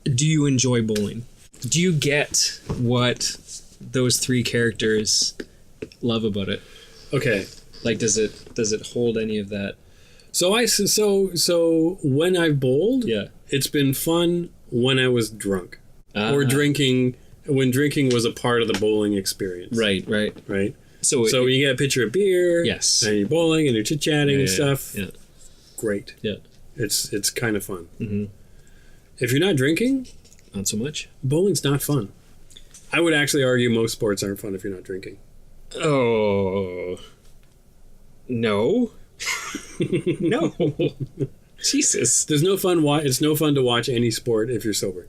Do you enjoy bowling? Do you get what those 3 characters love about it? Okay. Like, does it hold any of that? So when I've bowled, yeah, it's been fun when I was drunk or drinking. When drinking was a part of the bowling experience. Right. So you get a pitcher of beer. Yes. And you're bowling and you're chit-chatting and stuff. Yeah. Great. Yeah. It's kind of fun. Mm-hmm. If you're not drinking... Not so much. Bowling's not fun. I would actually argue most sports aren't fun if you're not drinking. Oh. No. No. Jesus. There's no fun. It's no fun to watch any sport if you're sober.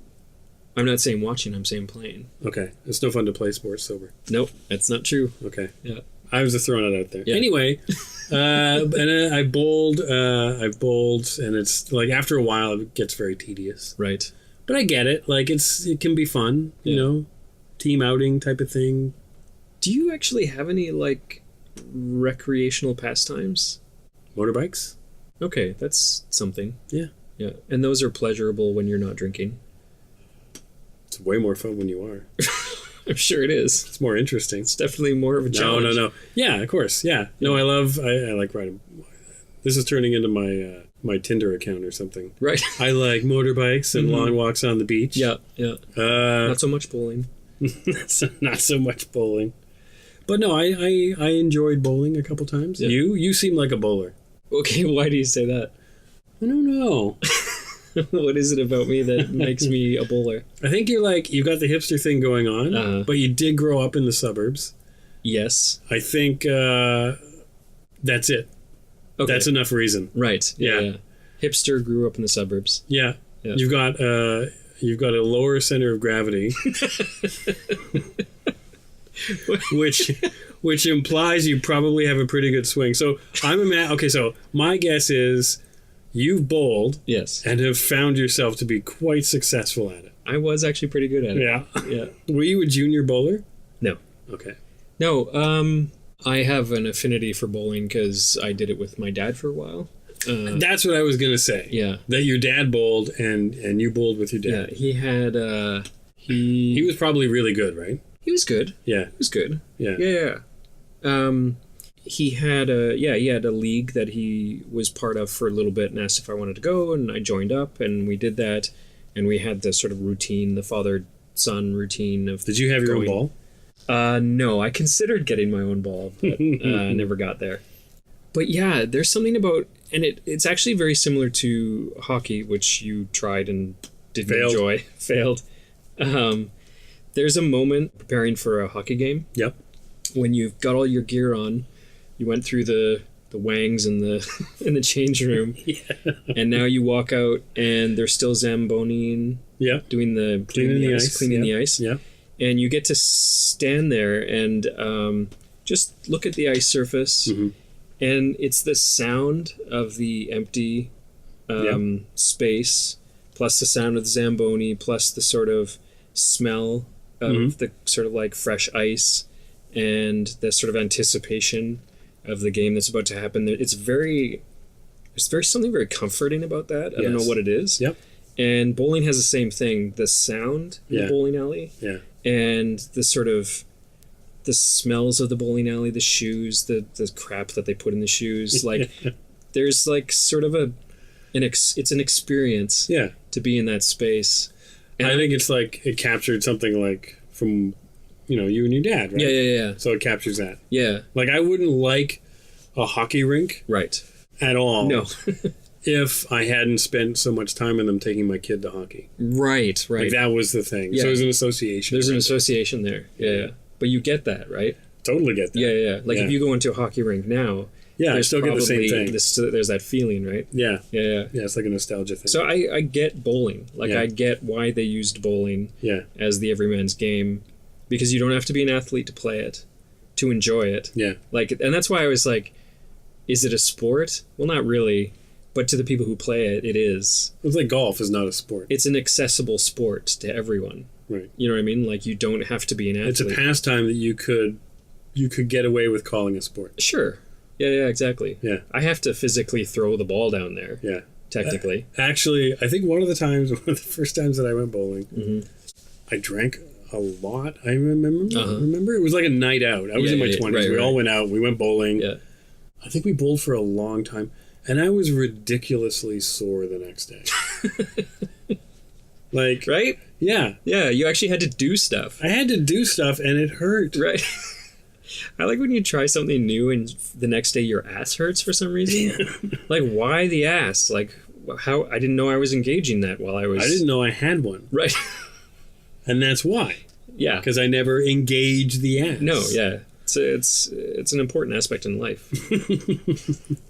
I'm not saying watching, I'm saying playing. Okay. It's no fun to play sports sober. Nope, that's not true. Okay. Yeah. I was just throwing it out there. Yeah. Anyway, and I've bowled, and it's like after a while it gets very tedious. Right. But I get it. Like it can be fun, you know, team outing type of thing. Do you actually have any like recreational pastimes? Motorbikes? Okay, that's something. Yeah. Yeah. And those are pleasurable when you're not drinking. It's way more fun when you are. I'm sure it is. It's more interesting. It's definitely more of a challenge. No. Yeah, of course. Yeah. No, I like riding. This is turning into my Tinder account or something. Right. I like motorbikes and long walks on the beach. Yeah. Not so much bowling. Not so much bowling. But no, I enjoyed bowling a couple times. Yeah. You seem like a bowler. Okay, why do you say that? I don't know. What is it about me that makes me a bowler? I think you've got the hipster thing going on, but you did grow up in the suburbs. Yes. I think that's it. Okay. That's enough reason. Right. Yeah. Hipster grew up in the suburbs. Yeah. You've got a lower center of gravity, which implies you probably have a pretty good swing. So so my guess is you've bowled, yes, and have found yourself to be quite successful at it. I was actually pretty good at it. Yeah. Were you a junior bowler? No. Okay. No. I have an affinity for bowling because I did it with my dad for a while. That's what I was gonna say. Yeah. That your dad bowled and you bowled with your dad. Yeah. He had. He was probably really good, right? He was good. Yeah. He was good. Yeah. Yeah. He had a league that he was part of for a little bit and asked if I wanted to go, and I joined up and we did that, and we had the sort of routine, the father-son routine of. Did you have your own ball? No, I considered getting my own ball, but never got there. But yeah, there's something about, and it's actually very similar to hockey, which you tried and didn't enjoy, failed. There's a moment preparing for a hockey game. Yep. When you've got all your gear on, you went through the wangs in the in the change room, and now you walk out and they're still Zamboning, doing the cleaning the ice, and you get to stand there and just look at the ice surface, and it's the sound of the empty space, plus the sound of the Zamboni, plus the sort of smell of the sort of like fresh ice, and the sort of anticipation of the game that's about to happen. There's something very comforting about that. I don't know what it is. Yep. And bowling has the same thing. The sound in the bowling alley. Yeah. And the sort of the smells of the bowling alley, the shoes, the crap that they put in the shoes. Like there's like sort of it's an experience to be in that space. And I think it's like it captured something like from you and your dad, right? Yeah. So it captures that. Yeah. Like I wouldn't like a hockey rink. Right. At all. No. If I hadn't spent so much time in them taking my kid to hockey. Right. Like that was the thing. Yeah. So there's an association. There's an association there. Yeah. But you get that, right? Totally get that. Yeah. Like if you go into a hockey rink now, I still get the same thing. There's that feeling, right? Yeah. It's like a nostalgia thing. So I get bowling. Like I get why they used bowling as the everyman's game. Because you don't have to be an athlete to play it, to enjoy it. Yeah. Like, and that's why I was like, is it a sport? Well, not really. But to the people who play it, it is. It's like golf is not a sport. It's an accessible sport to everyone. Right. You know what I mean? Like, you don't have to be an athlete. It's a pastime that you could get away with calling a sport. Sure. Yeah, exactly. Yeah. I have to physically throw the ball down there. Yeah. Technically. Actually, I think one of the first times that I went bowling, I drank a lot. I remember it was like a night out. I was in my 20s. Right, we all went out. We went bowling. Yeah. I think we bowled for a long time, and I was ridiculously sore the next day. Like, right? Yeah. Yeah, you actually had to do stuff. I had to do stuff, and it hurt. Right. I like when you try something new and the next day your ass hurts for some reason. Like, why the ass? Like, how? I didn't know I was engaging that while I was... I didn't know I had one. Right. And that's why. Yeah. Because I never engaged the ass. No, yeah. It's an important aspect in life.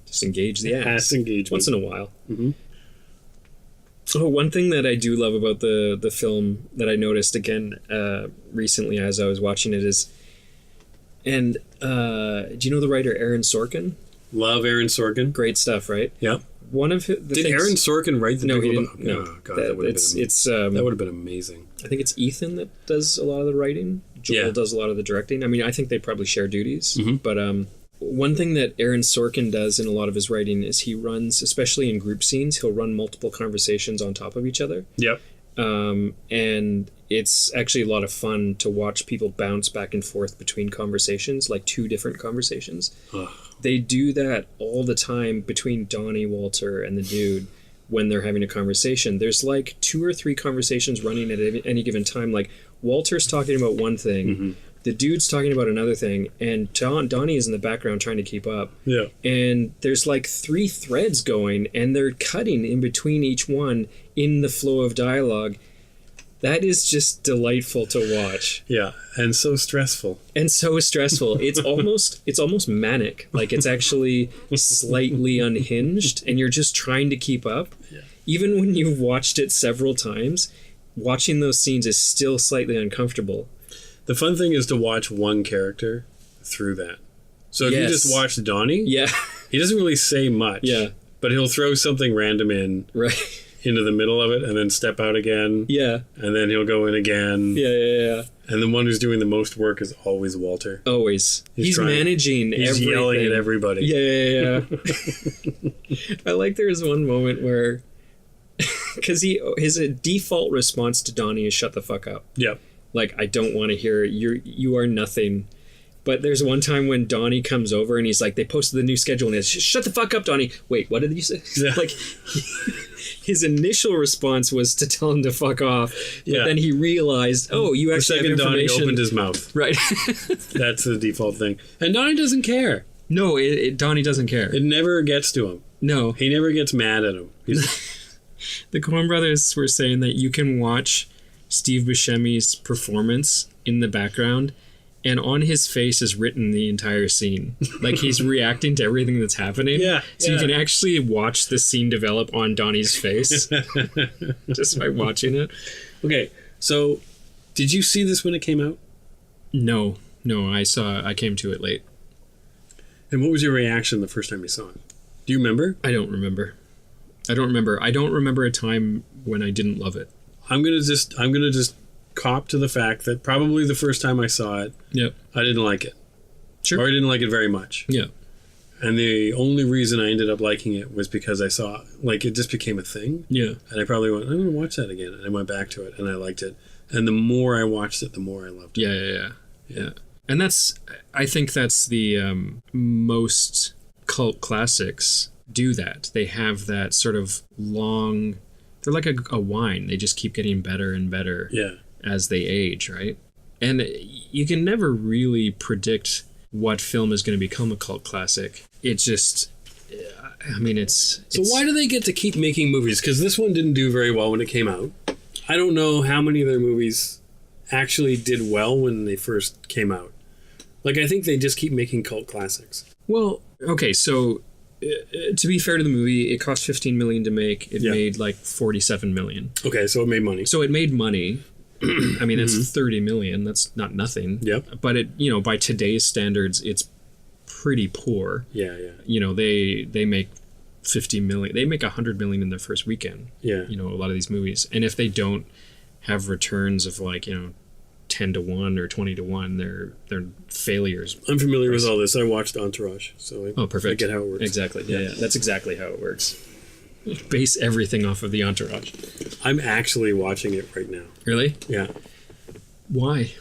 Just engage the ass. Ass engagement. Once in a while. Oh, one thing that I do love about the film that I noticed again recently as I was watching it is And do you know the writer Aaron Sorkin? Love Aaron Sorkin. Great stuff, right? Yeah. One of the Did Aaron Sorkin write the No, Big he Lebowski? didn't. No. Oh, God, that would have been amazing. I think it's Ethan that does a lot of the writing. Joel does a lot of the directing. I mean, I think they probably share duties. Mm-hmm. But one thing that Aaron Sorkin does in a lot of his writing is he runs, especially in group scenes, he'll run multiple conversations on top of each other. Yep. And it's actually a lot of fun to watch people bounce back and forth between conversations, like two different conversations. Ugh. They do that all the time between Donnie, Walter, and the dude when they're having a conversation. There's like 2 or 3 conversations running at any given time. Like Walter's talking about one thing, mm-hmm. the dude's talking about another thing, and Donnie is in the background trying to keep up. Yeah. And there's like 3 threads going, and they're cutting in between each one in the flow of dialogue. That is just delightful to watch. Yeah, and so stressful. It's almost manic. Like it's actually slightly unhinged, and you're just trying to keep up. Yeah. Even when you've watched it several times, watching those scenes is still slightly uncomfortable. The fun thing is to watch one character through that. So if you just watch Donnie, he doesn't really say much. Yeah. But he'll throw something random in. Right. Into the middle of it and then step out again. Yeah. And then he'll go in again. Yeah. And the one who's doing the most work is always Walter. Always. He's managing everything. He's yelling at everybody. Yeah. I like there's one moment where... Because his default response to Donnie is shut the fuck up. Yep. Like, I don't want to hear it. You are nothing. But there's one time when Donnie comes over and he's like, they posted the new schedule and it's, shut the fuck up, Donnie. Wait, what did you say? Yeah. Like... His initial response was to tell him to fuck off, but then he realized, you actually have information. The second Donnie opened his mouth. Right. That's the default thing. And Donnie doesn't care. No, Donnie doesn't care. It never gets to him. No. He never gets mad at him. The Coen brothers were saying that you can watch Steve Buscemi's performance in the background, and on his face is written the entire scene. Like he's reacting to everything that's happening. Yeah. So you can actually watch the scene develop on Donnie's face just by watching it. Okay. So did you see this when it came out? No. I came to it late. And what was your reaction the first time you saw it? Do you remember? I don't remember. I don't remember a time when I didn't love it. I'm gonna just cop to the fact that probably the first time I saw it, I didn't like it. Sure. Or I didn't like it very much. Yeah. And the only reason I ended up liking it was because I saw, like, it just became a thing. Yeah. And I probably went, I'm going to watch that again. And I went back to it, and I liked it. And the more I watched it, the more I loved it. Yeah. And I think that's the most cult classics do that. They have that sort of long, they're like a wine. They just keep getting better and better. Yeah. As they age, right? And you can never really predict what film is going to become a cult classic. It just, I mean, it's... So why do they get to keep making movies? Because this one didn't do very well when it came out. I don't know how many of their movies actually did well when they first came out. Like, I think they just keep making cult classics. Well, okay, so to be fair to the movie, it cost $15 million to make. It made like $47 million. Okay, so it made money. So it made money. I mean, that's $30 million. That's not nothing. Yep. But it, by today's standards, it's pretty poor. Yeah. They make $50 million. They make $100 million in their first weekend. Yeah. A lot of these movies, and if they don't have returns of like 10 to 1 or 20 to 1, they're failures. I'm familiar with all this. I watched Entourage, so perfect. I get how it works. Exactly. Yeah. That's exactly how it works. Base everything off of the Entourage. I'm actually watching it right now. Really? Yeah. Why?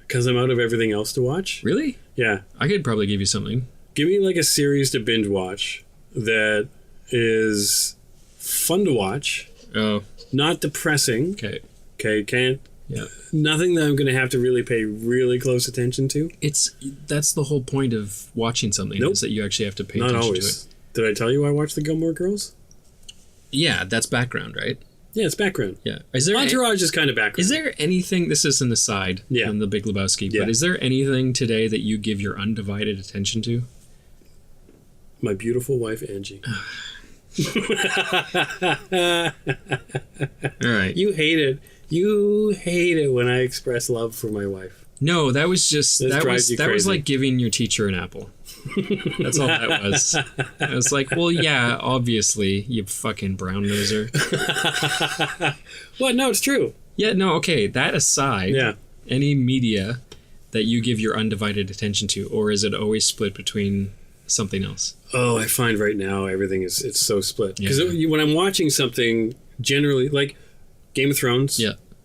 Because I'm out of everything else to watch. Really? Yeah. I could probably give you something. Give me like a series to binge watch that is fun to watch. Oh. Not depressing. Okay, can't. Yeah. Nothing that I'm going to have to really pay really close attention to. That's the whole point of watching something, is that you actually have to pay attention to it. Did I tell you I watched the Gilmore Girls? Yeah, that's background, right? Yeah, it's background. Yeah. Entourage is kind of background. Is there anything, this is an aside on the Big Lebowski, but is there anything today that you give your undivided attention to? My beautiful wife, Angie. All right. You hate it when I express love for my wife. No, that was just that was crazy. like giving your teacher an apple. That's all that was. I was like, well, yeah, obviously, you fucking brown noser. What? No, it's true. Yeah, no, okay. That aside, any media that you give your undivided attention to, or is it always split between something else? Oh, I find right now everything it's so split. Because when I'm watching something, generally, like Game of Thrones,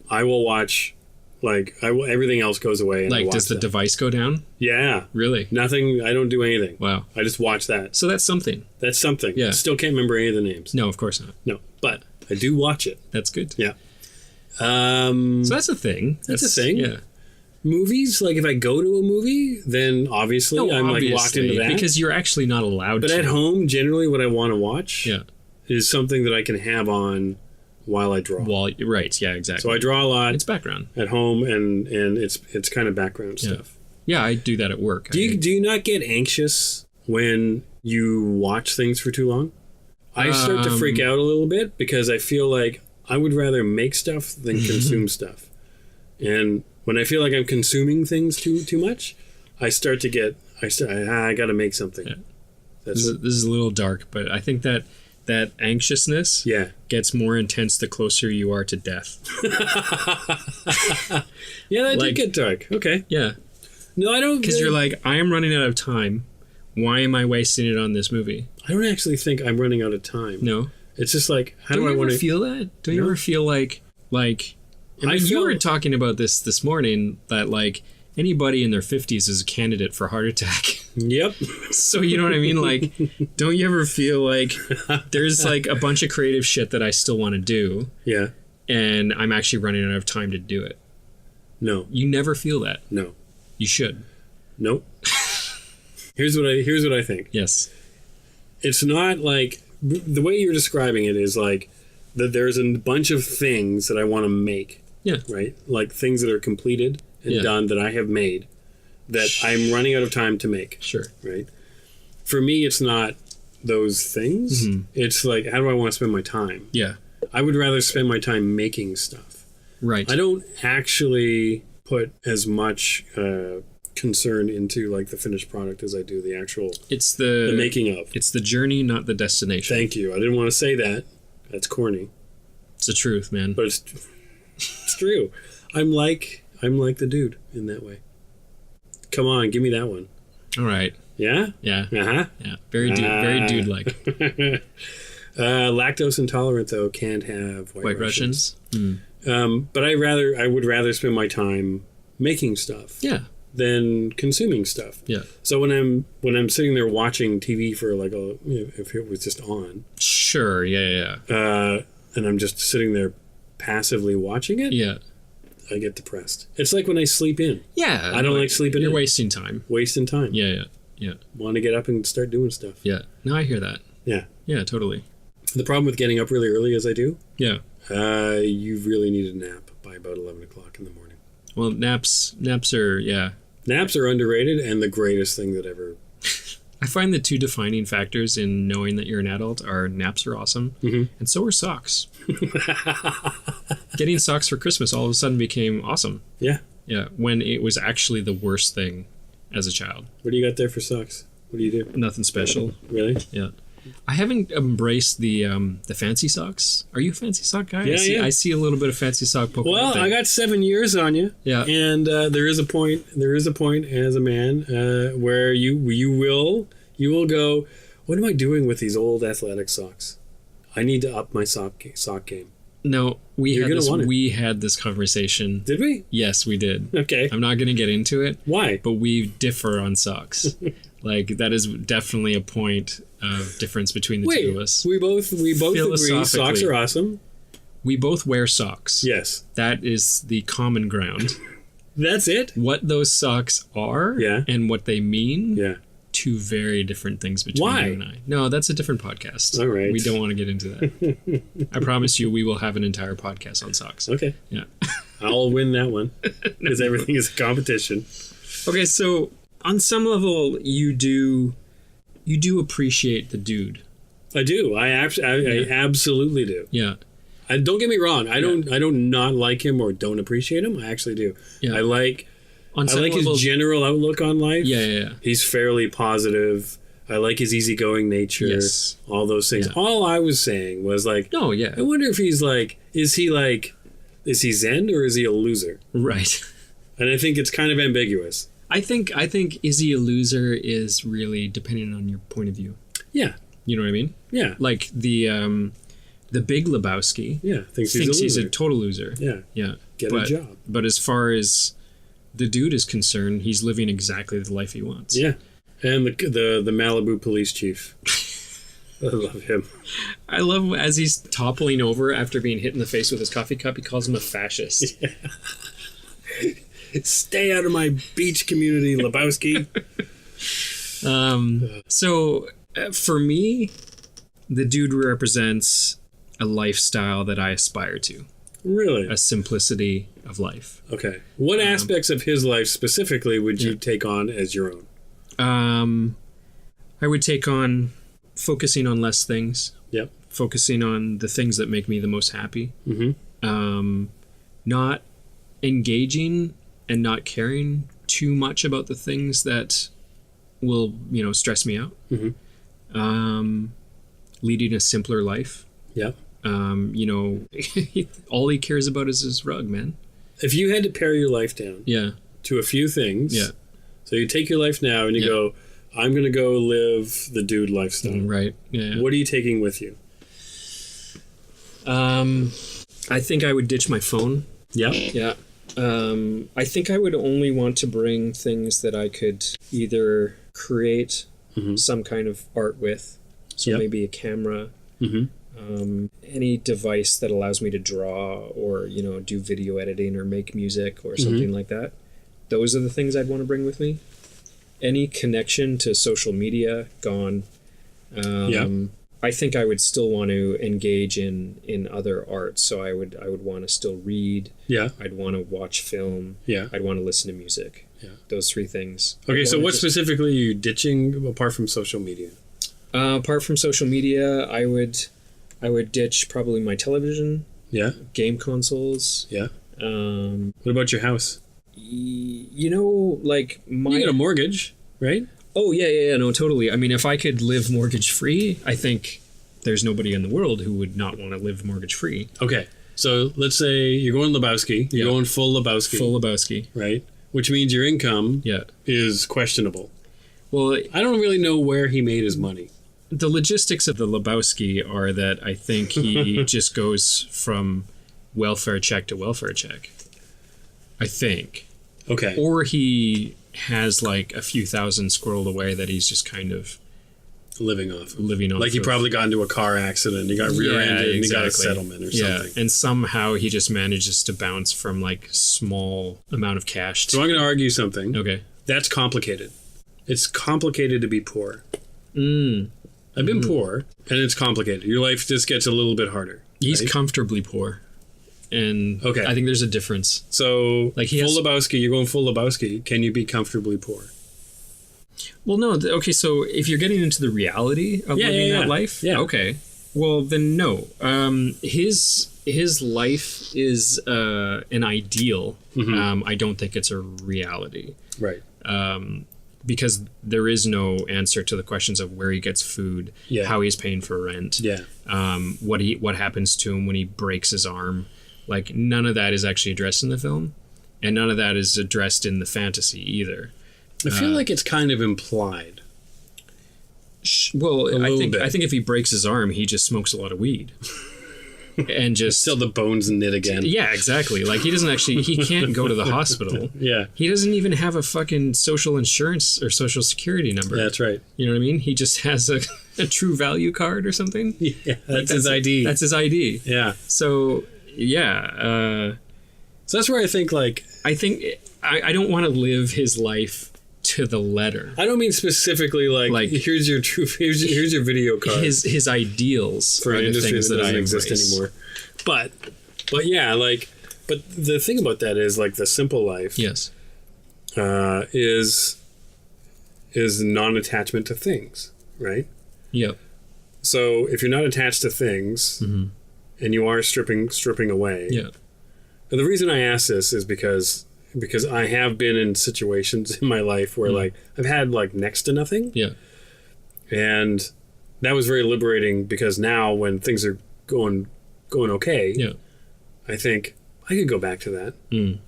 I will watch. Like, everything else goes away. And like, does the device go down? Yeah. Really? Nothing. I don't do anything. Wow. I just watch that. So that's something. That's something. Yeah. I still can't remember any of the names. No, of course not. No. But I do watch it. That's good. Yeah. So that's a thing. That's a thing. Yeah. Movies, like if I go to a movie, then obviously I'm like locked into that. Because you're actually not allowed to. But at home, generally what I want to watch yeah. is something that I can have on while I draw. Right, yeah, exactly. So I draw a lot. It's background. At home, and it's kind of background stuff. Yeah, I do that at work. Do you not get anxious when you watch things for too long? I start to freak out a little bit because I feel like I would rather make stuff than consume stuff. And when I feel like I'm consuming things too much, I start to get I got to make something. Yeah. This is a little dark, but I think that anxiousness gets more intense the closer you are to death. Yeah, that did get dark. Okay. Yeah. No, I don't. Because you're like, I am running out of time. Why am I wasting it on this movie? I don't actually think I'm running out of time. No. It's just like, how do I want to feel that? Don't you ever feel like you were talking about this morning that like anybody in their 50s is a candidate for heart attack. Yep. So you know what I mean? Like, don't you ever feel like there's like a bunch of creative shit that I still want to do? Yeah. And I'm actually running out of time to do it. No. You never feel that. No. You should. Nope. Here's what I think. Yes. It's not like the way you're describing it is like that there's a bunch of things that I want to make. Yeah. Right? Like things that are completed and done that I have made that I'm running out of time to make. Sure. Right? For me, it's not those things. Mm-hmm. It's like, how do I want to spend my time? Yeah. I would rather spend my time making stuff. Right. I don't actually put as much concern into like the finished product as I do the actual the making of. It's the journey, not the destination. Thank you. I didn't want to say that. That's corny. It's the truth, man. But it's true. I'm like the dude in that way. Come on, give me that one. All right. Yeah? Yeah. Uh-huh. Yeah. Very dude-like. Lactose intolerant, though, can't have White Russians. But I would rather spend my time making stuff. Yeah. Than consuming stuff. Yeah. So when I'm sitting there watching TV for like if it was just on. Sure. Yeah. And I'm just sitting there passively watching it. Yeah. I get depressed. It's like when I sleep in. Yeah. I don't like sleeping in. You're wasting time. Wasting time. Yeah. Want to get up and start doing stuff. Yeah. No, I hear that. Yeah. Yeah, totally. The problem with getting up really early as I do. Yeah. You really need a nap by about 11 o'clock in the morning. Well, naps are, yeah. Naps are underrated and the greatest thing that ever... I find the two defining factors in knowing that you're an adult are naps are awesome, and so are socks. Getting socks for Christmas all of a sudden became awesome. Yeah. Yeah, when it was actually the worst thing as a child. What do you got there for socks? What do you do? Nothing special. Really? Yeah. I haven't embraced the fancy socks. Are you a fancy sock guy? Yeah, I see a little bit of fancy sock poking out Well, there. I got 7 years on you. Yeah. And there is a point as a man where you will go, what am I doing with these old athletic socks? I need to up my sock game. No, we had this conversation. Did we? Yes, we did. Okay. I'm not going to get into it. Why? But we differ on socks. Like, that is definitely a point of difference between the two of us. We both agree socks are awesome. We both wear socks. Yes. That is the common ground. That's it? What those socks are and what they mean. Yeah. Two very different things between you and I. No, that's a different podcast. All right. We don't want to get into that. I promise you we will have an entire podcast on socks. Okay. Yeah. I'll win that one because everything is a competition. Okay, so on some level you do appreciate the dude. I do. I absolutely do. Yeah. Don't get me wrong. I don't not like him or don't appreciate him. I actually do. Yeah. I like On I like his general outlook on life. Yeah. He's fairly positive. I like his easygoing nature. Yes. All those things. Yeah. All I was saying was like, oh yeah, I wonder if he's like, is he Zen or is he a loser? right. And I think it's kind of ambiguous. I think is he a loser is really depending on your point of view. Yeah. You know what I mean? Yeah. Like the Big Lebowski. Yeah. Thinks he's a total loser. Yeah. Yeah. Get a job. But as far as the dude is concerned, he's living exactly the life he wants. Yeah. And the Malibu police chief. I love him. I love as he's toppling over after being hit in the face with his coffee cup, he calls him a fascist. Yeah. Stay out of my beach community, Lebowski. So for me, the dude represents a lifestyle that I aspire to. Really? A simplicity of life. Okay. What aspects of his life specifically would you take on as your own? I would take on focusing on less things. Yep. Focusing on the things that make me the most happy. Mm-hmm. Not engaging and not caring too much about the things that will, stress me out. Mm-hmm. Leading a simpler life. Yep. All he cares about is his rug, man. If you had to pare your life down to a few things, so you take your life now and you go, I'm going to go live the dude lifestyle. Right. Yeah. What are you taking with you? I think I would ditch my phone. Yeah. Yeah. I think I would only want to bring things that I could either create some kind of art with. So maybe a camera. Mm-hmm. Any device that allows me to draw or, do video editing or make music or something like that. Those are the things I'd want to bring with me. Any connection to social media, gone. I think I would still want to engage in other art. So I would want to still read. Yeah. I'd want to watch film. Yeah. I'd want to listen to music. Yeah. Those three things. Okay, so what specifically are you ditching apart from social media? Apart from social media, I would ditch probably my television. Yeah. Game consoles. Yeah. What about your house? You got a mortgage, right? Oh, yeah, no, totally. I mean, if I could live mortgage-free, I think there's nobody in the world who would not want to live mortgage-free. Okay, so let's say you're going Lebowski. You're going full Lebowski. Full Lebowski. Right? Which means your income is questionable. Well, I don't really know where he made his money. The logistics of the Lebowski are that I think he just goes from welfare check to welfare check. I think. Okay. Or he has like a few thousand squirreled away that he's just kind of living off. Like he probably got into a car accident, he got rear-ended, and he got a settlement or something. And somehow he just manages to bounce from like small amount of cash. So I'm going to argue something. Okay. That's complicated. It's complicated to be poor. I've been poor, and it's complicated. Your life just gets a little bit harder. He's comfortably poor. And I think there's a difference. So, like Lebowski, you're going full Lebowski. Can you be comfortably poor? Well, no. Okay, so if you're getting into the reality of living that life, okay. Well, then no. His life is an ideal. I don't think it's a reality. Right. Because there is no answer to the questions of where he gets food, how he's paying for rent, what happens to him when he breaks his arm. Like, none of that is actually addressed in the film, and none of that is addressed in the fantasy either. I feel like it's kind of implied. Well, I think if he breaks his arm, he just smokes a lot of weed. And just still the bones knit again. Yeah, exactly. Like, he can't go to the hospital. Yeah. He doesn't even have a fucking social insurance or social security number. That's right. You know what I mean? He just has a true value card or something. Yeah, that's his ID. That's his ID. Yeah. So, so that's where I think, I don't want to live his life to the letter. I don't mean specifically like here's your video card. His ideals for an industry that doesn't exist anymore. But the thing about that is, like, the simple life. Yes. Is non-attachment to things, right? Yep. So if you're not attached to things, and you are stripping away. Yeah. And the reason I ask this is because because I have been in situations in my life where like I've had like next to nothing. Yeah. And that was very liberating because now when things are going okay, yeah. I think I could go back to that.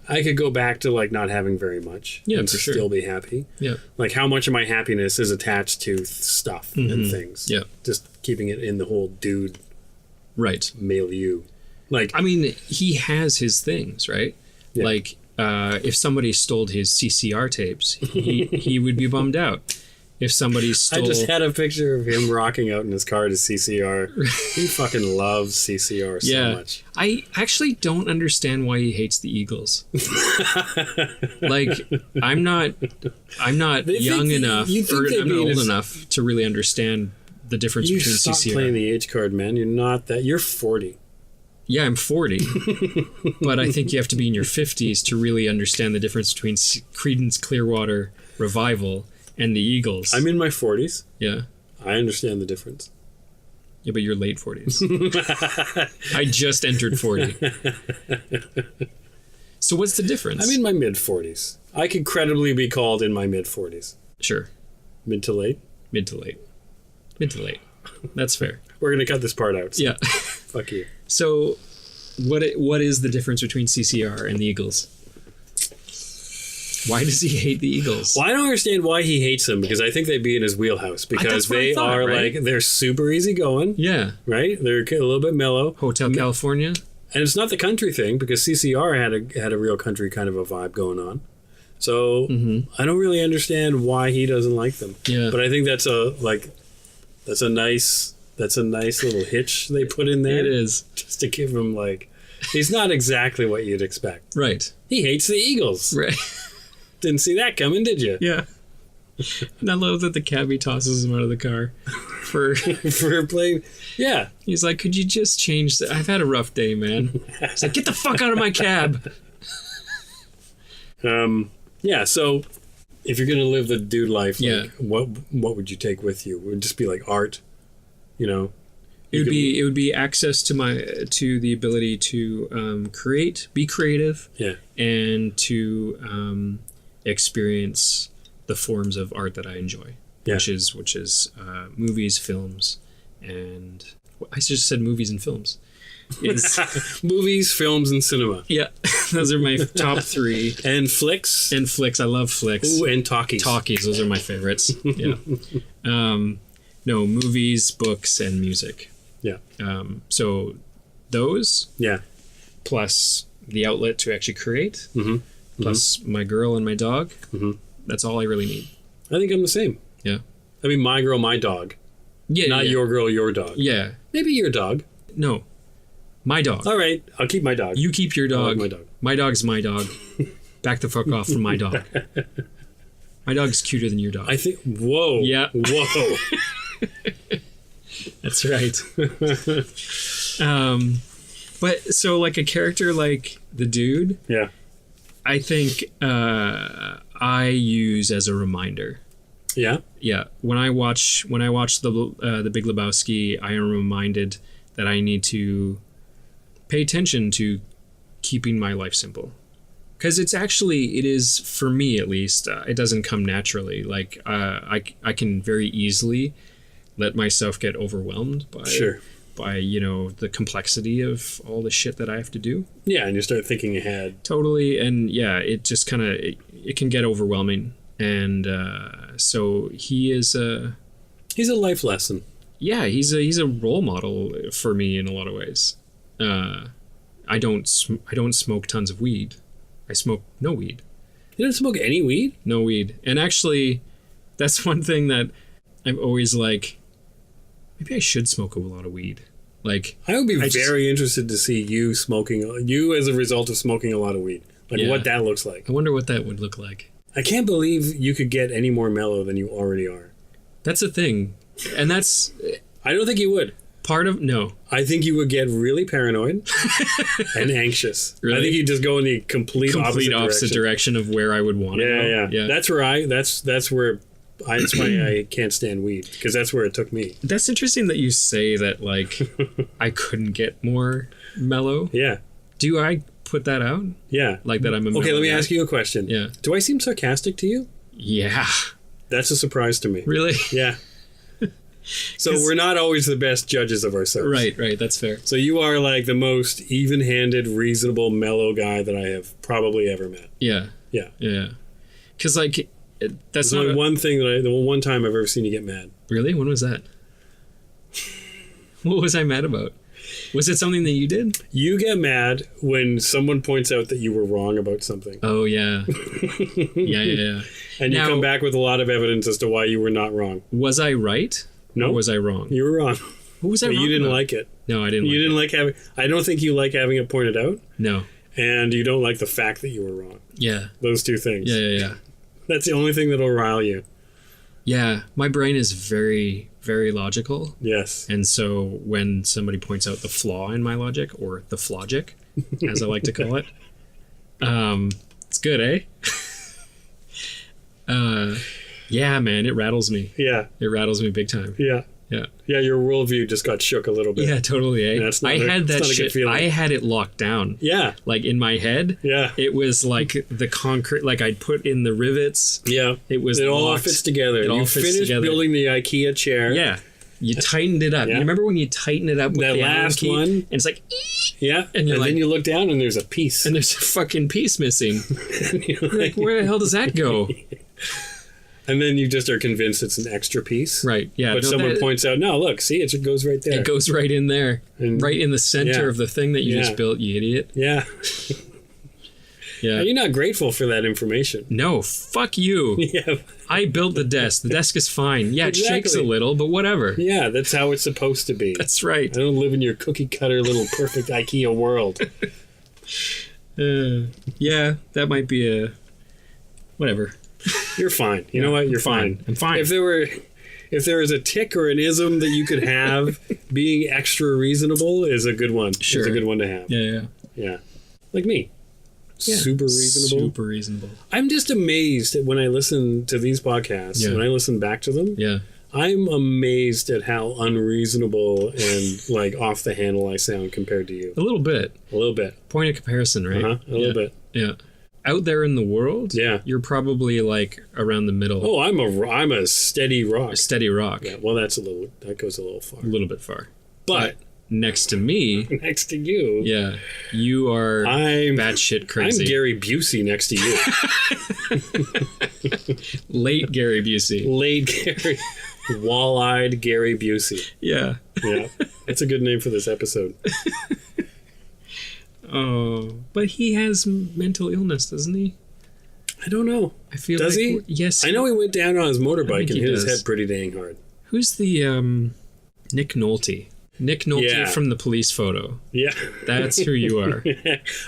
I could go back to like not having very much and for still be happy. Yeah. Like how much of my happiness is attached to stuff and things. Yeah. Just keeping it in the whole dude milieu. Like, I mean, he has his things, right? Yeah. Like, if somebody stole his CCR tapes, he would be bummed out. If somebody stole... I just had a picture of him rocking out in his car to CCR. He fucking loves CCR so much. I actually don't understand why he hates the Eagles. Like, I'm not young enough, or I'm not old enough to really understand the difference between CCR. You stop playing the H card, man. You're not that... You're 40. Yeah, I'm 40. But I think you have to be in your 50s to really understand the difference between Creedence Clearwater Revival and the Eagles. I'm in my 40s. Yeah. I understand the difference. Yeah, but you're late 40s. I just entered 40. So what's the difference? I'm in my mid 40s. I could credibly be called in my mid 40s. Sure. Mid to late? Mid to late. Mid to late. That's fair. We're going to cut this part out. So. Yeah. Fuck you. So what is the difference between CCR and the Eagles? Why does he hate the Eagles? Well, I don't understand why he hates them, because I think they'd be in his wheelhouse, because they are right? Like, they're super easy going. Yeah. Right? They're a little bit mellow. Hotel California. And it's not the country thing, because CCR had a real country kind of a vibe going on. So I don't really understand why he doesn't like them. Yeah. But I think that's a nice little hitch they put in there. It is. Just to give him like, he's not exactly what you'd expect. Right. He hates the Eagles. Right. Didn't see that coming, did you? Yeah. And I love that the cabbie tosses him out of the car for playing. Yeah. He's like, could you just change I've had a rough day, man. He's like, get the fuck out of my cab. Yeah, so if you're going to live the dude life, like, what would you take with you? It would just be like art, you know? It would be access to the ability to create, be creative, and to experience the forms of art that I enjoy, which is movies, films, and I just said movies and films. It's movies, films, and cinema. Yeah, those are my top three. And flicks. And flicks. I love flicks. Ooh, and talkies. Talkies. Those are my favorites. Yeah. No, movies, books, and music. Yeah. So those. Yeah. Plus the outlet to actually create. Mm-hmm. Plus my girl and my dog. Mm-hmm. That's all I really need. I think I'm the same. Yeah. I mean, my girl, my dog. Yeah. Not your girl, your dog. Yeah. Maybe your dog. No. My dog. All right. I'll keep my dog. You keep your dog. I like my dog. My dog's my dog. Back the fuck off from my dog. My dog's cuter than your dog. I think... Whoa. Yeah. Whoa. That's right. But so like a character like the dude... Yeah. I think I use as a reminder. Yeah? Yeah. When I watch the Big Lebowski, I am reminded that I need to pay attention to keeping my life simple. Because it is, for me at least, it doesn't come naturally. Like, I can very easily let myself get overwhelmed by... Sure. By, the complexity of all the shit that I have to do. Yeah, and you start thinking ahead. Totally, and yeah, it just kind of, it can get overwhelming. And so he is He's a life lesson. Yeah, he's a role model for me in a lot of ways. I don't smoke tons of weed. I smoke no weed. You don't smoke any weed? No weed. And actually, that's one thing that I'm always like... Maybe I should smoke a lot of weed. Like, I would be very interested to see you as a result of smoking a lot of weed. Like, what that looks like. I wonder what that would look like. I can't believe you could get any more mellow than you already are. That's a thing. And that's... I don't think you would. No. I think you would get really paranoid and anxious. Really? I think you'd just go in the complete opposite direction of where I would want to go. Yeah. That's why I can't stand weed, because that's where it took me. That's interesting that you say that, like, I couldn't get more mellow. Yeah. Do I put that out? Yeah. Like that I'm a Okay, let me ask you a question. Yeah. Do I seem sarcastic to you? Yeah. That's a surprise to me. Really? Yeah. So we're not always the best judges of ourselves. Right. That's fair. So you are like the most even-handed, reasonable, mellow guy that I have probably ever met. Yeah. Because like that's There's only the one time I've ever seen you get mad. Really? When was that? What was I mad about? Was it something that you did? You get mad when someone points out that you were wrong about something. Oh yeah. Yeah. And you come back with a lot of evidence as to why you were not wrong. Was I right? No. Or was I wrong? You were wrong. What was I wrong You didn't about? like it. No, I didn't. You didn't like having. I don't think you like having it pointed out. No. And you don't like the fact that you were wrong. Yeah. Those two things. Yeah. That's the only thing that'll rile you. Yeah, my brain is very, very logical. Yes. And so when somebody points out the flaw in my logic, or the flogic, as I like to call it, it's good, eh? Yeah, man, it rattles me. Yeah. It rattles me big time. Yeah. Yeah, your worldview just got shook a little bit. Yeah, totally, eh? Yeah, I had it locked down. Yeah. Like in my head. Yeah. It was like the concrete, like I'd put in the rivets. Yeah. It all fits together. You finished building the IKEA chair. Yeah. You tightened it up. Yeah. You remember when you tighten it up with that the last key, one? And it's like, yeah. And then you look down and there's a piece. And there's a fucking piece missing. Like, where the hell does that go? And then you just are convinced it's an extra piece. Right, yeah. But someone points out, no, look, see, it goes right there. It goes right in there. And, right in the center of the thing that you just built, you idiot. Yeah. Yeah. You're not grateful for that information. No, fuck you. Yeah. I built the desk. The desk is fine. Yeah, Exactly. It shakes a little, but whatever. Yeah, that's how it's supposed to be. That's right. I don't live in your cookie cutter little perfect IKEA world. Yeah, that might be a... Whatever. You're fine. You know what? You're fine. I'm fine. If there is a tick or an ism that you could have, being extra reasonable is a good one. Sure. It's a good one to have. Yeah. Like me. Yeah. Super reasonable. I'm just amazed at when I listen to these podcasts, when I listen back to them. Yeah. I'm amazed at how unreasonable and like off the handle I sound compared to you. A little bit. Point of comparison, right? A little bit. Yeah. Out there in the world, you're probably like around the middle. Oh, I'm a steady rock. A steady rock. Yeah, well, that goes a little far. A little bit far. But next to me, next to you, you are batshit crazy. I'm Gary Busey next to you. Late Gary Busey. Wall-eyed Gary Busey. Yeah. That's a good name for this episode. Oh, but he has mental illness, doesn't he? I don't know. I feel does he? Yes. I know he went down on his motorbike and hit his head pretty dang hard. Who's the Nick Nolte? Nick Nolte from the police photo. Yeah. That's who you are.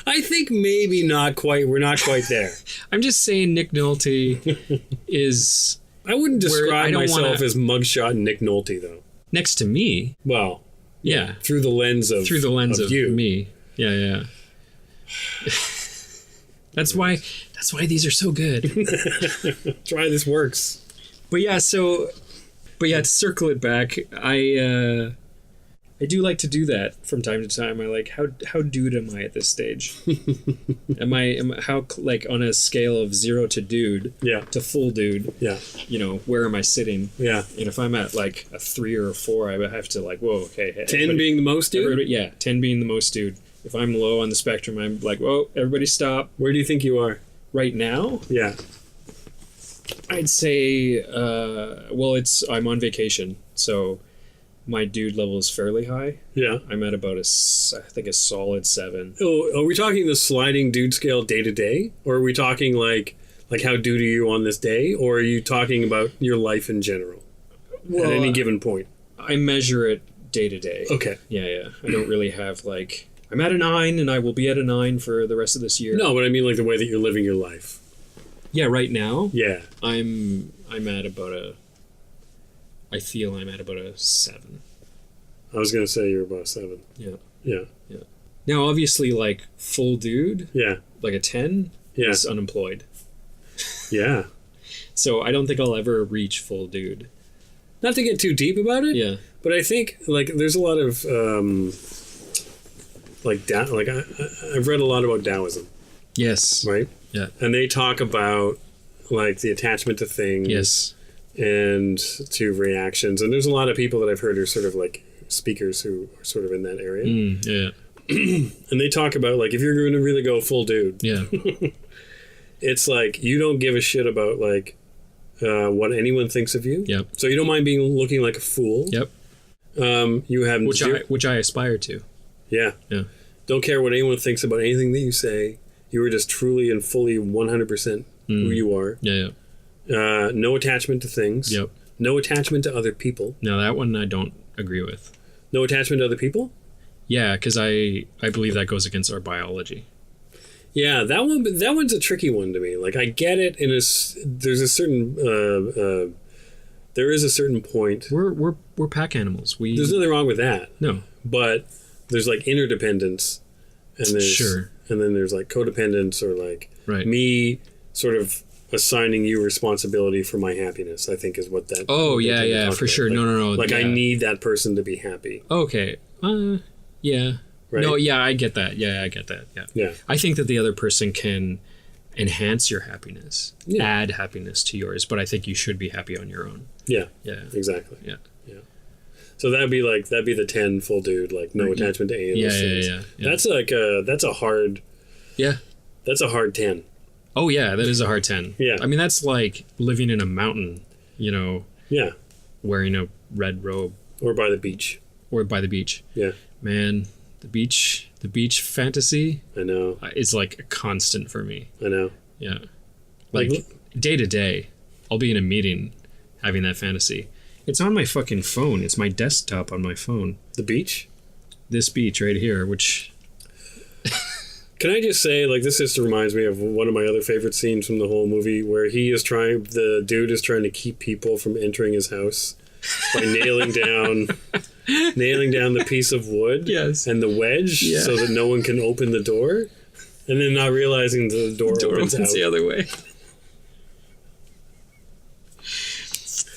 I think maybe not quite. We're not quite there. I'm just saying Nick Nolte is... I wouldn't describe myself as mugshot Nick Nolte, though. Next to me? Well, yeah. Through the lens of you. Me. Yeah. That's why these are so good. That's why this works. But to circle it back, I do like to do that from time to time. I like how dude am I at this stage? am I how like on a scale of 0 to dude to full dude? Yeah. You know, where am I sitting? Yeah. And if I'm at like a 3 or a 4, I have to like, whoa, okay. 10 being the most dude? 10 being the most dude. If I'm low on the spectrum, I'm like, whoa, everybody stop. Where do you think you are? Right now? Yeah. I'd say, I'm on vacation, so my dude level is fairly high. Yeah. I'm at about a solid 7. Oh, are we talking the sliding dude scale day to day? Or are we talking like how dude are you on this day? Or are you talking about your life in general at any given point? I measure it day to day. Okay. Yeah. I don't really have like... I'm at a 9, and I will be at a 9 for the rest of this year. No, but I mean like the way that you're living your life. Yeah, right now. Yeah. I'm at about a... I feel I'm at about a 7. I was going to say you're about a 7. Yeah. Now, obviously, like, full dude, like a 10, is unemployed. Yeah. So I don't think I'll ever reach full dude. Not to get too deep about it, but I think, like, there's a lot of... like I've read a lot about Taoism. Yes. Right? Yeah. And they talk about like the attachment to things. Yes. And to reactions. And there's a lot of people that I've heard are sort of like speakers who are sort of in that area. Yeah. And they talk about like if you're going to really go full dude. Yeah. It's like you don't give a shit about like what anyone thinks of you. Yep. So you don't mind looking like a fool. Yep. You have which I aspire to. Yeah. Yeah. Don't care what anyone thinks about anything that you say. You are just truly and fully 100% who you are. Yeah. No attachment to things. Yep. No attachment to other people. No, that one I don't agree with. No attachment to other people? Yeah, because I believe that goes against our biology. Yeah, that one's a tricky one to me. Like I get it there is a certain point. We're pack animals. There's nothing wrong with that. No. But there's like interdependence and then there's like codependence or like me sort of assigning you responsibility for my happiness, I think is what that yeah, for sure. Like, no. Like I need that person to be happy. Okay. Yeah. Right? No, yeah, I get that. Yeah, I get that. Yeah. Yeah. I think that the other person can enhance your happiness, add happiness to yours, but I think you should be happy on your own. Yeah. Yeah. Exactly. Yeah. Yeah. So that'd be the 10 full dude, like no attachment to any of those things. Yeah. That's like that's a hard 10. Oh yeah, that is a hard 10. Yeah. I mean that's like living in a mountain, Yeah. wearing a red robe. Or by the beach. Yeah. Man, the beach fantasy. I know. Is like a constant for me. I know. Yeah. Like day to day, I'll be in a meeting having that fantasy. It's on my fucking phone. It's my desktop on my phone. The beach? This beach right here, which... Can I just say, like, this just reminds me of one of my other favorite scenes from the whole movie where the dude is trying to keep people from entering his house by nailing down the piece of wood and the wedge so that no one can open the door, and then not realizing the door opens out the other way.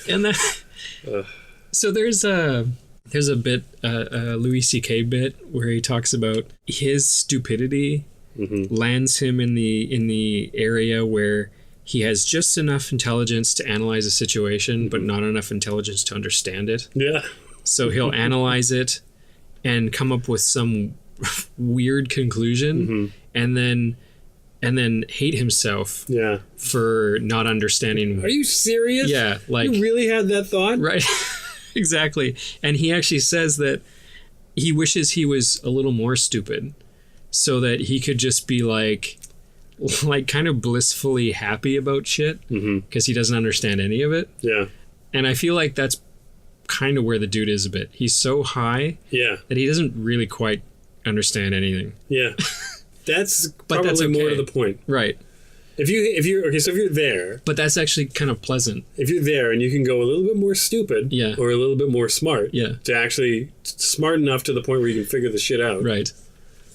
And that... So there's a bit, a Louis C.K. bit where he talks about his stupidity lands him in the area where he has just enough intelligence to analyze a situation, but not enough intelligence to understand it. Yeah. So he'll analyze it and come up with some weird conclusion, and then hate himself for not understanding. Are you serious? Yeah, like you really had that thought? Right. Exactly. And he actually says that he wishes he was a little more stupid so that he could just be like kind of blissfully happy about shit because he doesn't understand any of it. Yeah. And I feel like that's kind of where the dude is a bit. He's so high that he doesn't really quite understand anything. Yeah. That's probably more to the point. Right. So if you're there, but that's actually kind of pleasant. If you're there and you can go a little bit more stupid, or a little bit more smart, to actually smart enough to the point where you can figure the shit out, right?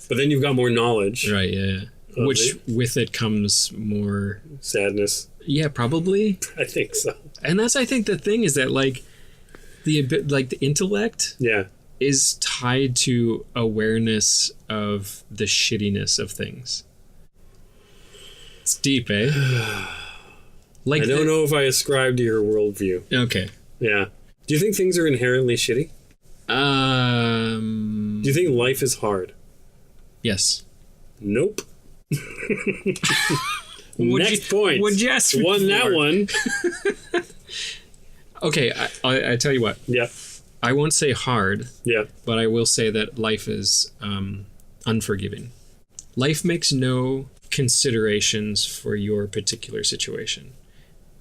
But then you've got more knowledge, right? Yeah, which with it comes more sadness. Yeah, probably. I think so. And that's, I think, the thing is that the intellect, is tied to awareness of the shittiness of things. It's deep, eh? Like I don't know if I ascribe to your worldview. Okay. Yeah. Do you think things are inherently shitty? Do you think life is hard? Yes. Nope. Next point. Would you ask Won that one. Okay, I tell you what. Yeah. I won't say hard. Yeah. But I will say that life is unforgiving. Life makes no considerations for your particular situation.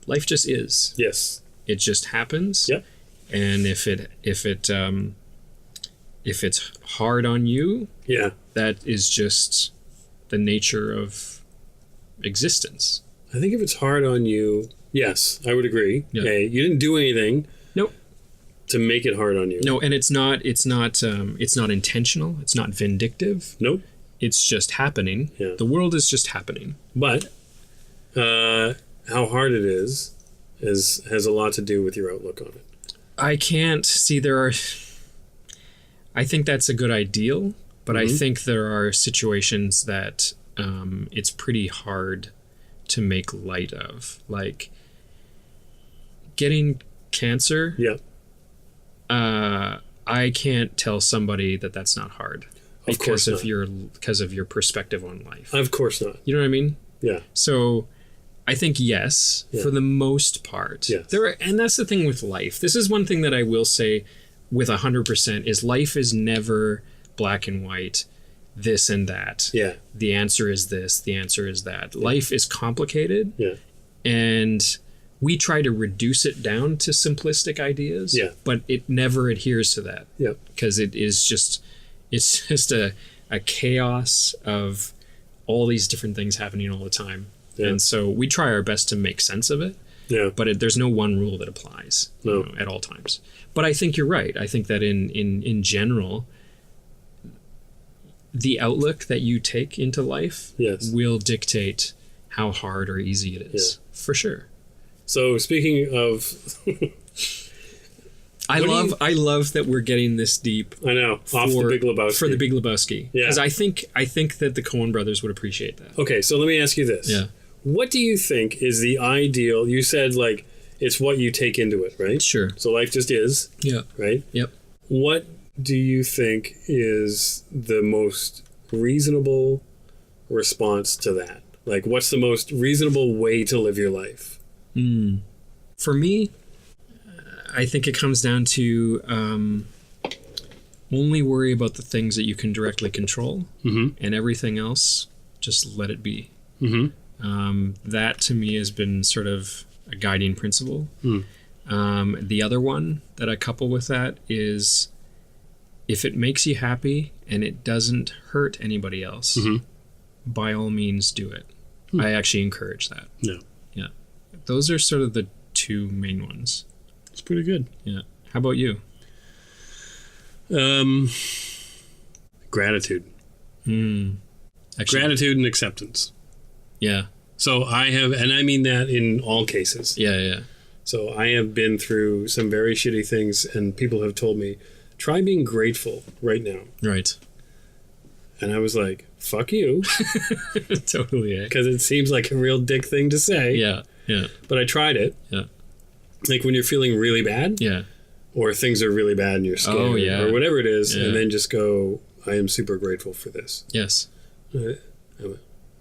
Life just is. Yes. It just happens. Yep. And if it's hard on you, that is just the nature of existence. I think if it's hard on you, yes, I would agree. Yeah. Okay, you didn't do anything. Nope. To make it hard on you. No, and it's not intentional. It's not vindictive. Nope. It's just happening. Yeah. The world is just happening. But how hard it is has a lot to do with your outlook on it. I can't see I think that's a good ideal, But I think there are situations that it's pretty hard to make light of, like getting cancer. Yeah. I can't tell somebody that that's not hard because of your perspective on life. Of course not. You know what I mean? Yeah. So I think yes, for the most part. Yes. And that's the thing with life. This is one thing that I will say with 100% is life is never black and white, this and that. Yeah. The answer is this, the answer is that. Life is complicated. Yeah. And we try to reduce it down to simplistic ideas. Yeah. But it never adheres to that. Yeah. Because it's just a chaos of all these different things happening all the time. Yeah. And so we try our best to make sense of it. Yeah. But there's no one rule that applies at all times. But I think you're right. I think that in general, the outlook that you take into life will dictate how hard or easy it is. Yeah. For sure. So speaking of... I love that we're getting this deep. I know. Off the Big Lebowski. For the Big Lebowski. Yeah. Because I think that the Coen brothers would appreciate that. Okay, so let me ask you this. Yeah. What do you think is the ideal... You said, like, it's what you take into it, right? Sure. So life just is. Yeah. Right? Yep. What do you think is the most reasonable response to that? Like, what's the most reasonable way to live your life? For me, I think it comes down to only worry about the things that you can directly control, and everything else, just let it be. That to me has been sort of a guiding principle. The other one that I couple with that is if it makes you happy and it doesn't hurt anybody else, by all means do it. I actually encourage that. Yeah. Those are sort of the two main ones. It's pretty good. Yeah. How about you? Gratitude. Actually, gratitude and acceptance. Yeah. So I have, and I mean that in all cases. Yeah. So I have been through some very shitty things, and people have told me, try being grateful right now. Right. And I was like, fuck you. Totally. Because it seems like a real dick thing to say. Yeah. But I tried it. Yeah. Like when you're feeling really bad. Yeah. Or things are really bad and you're scared. Oh, yeah. Or whatever it is. Yeah. And then just go, I am super grateful for this. Yes. I went,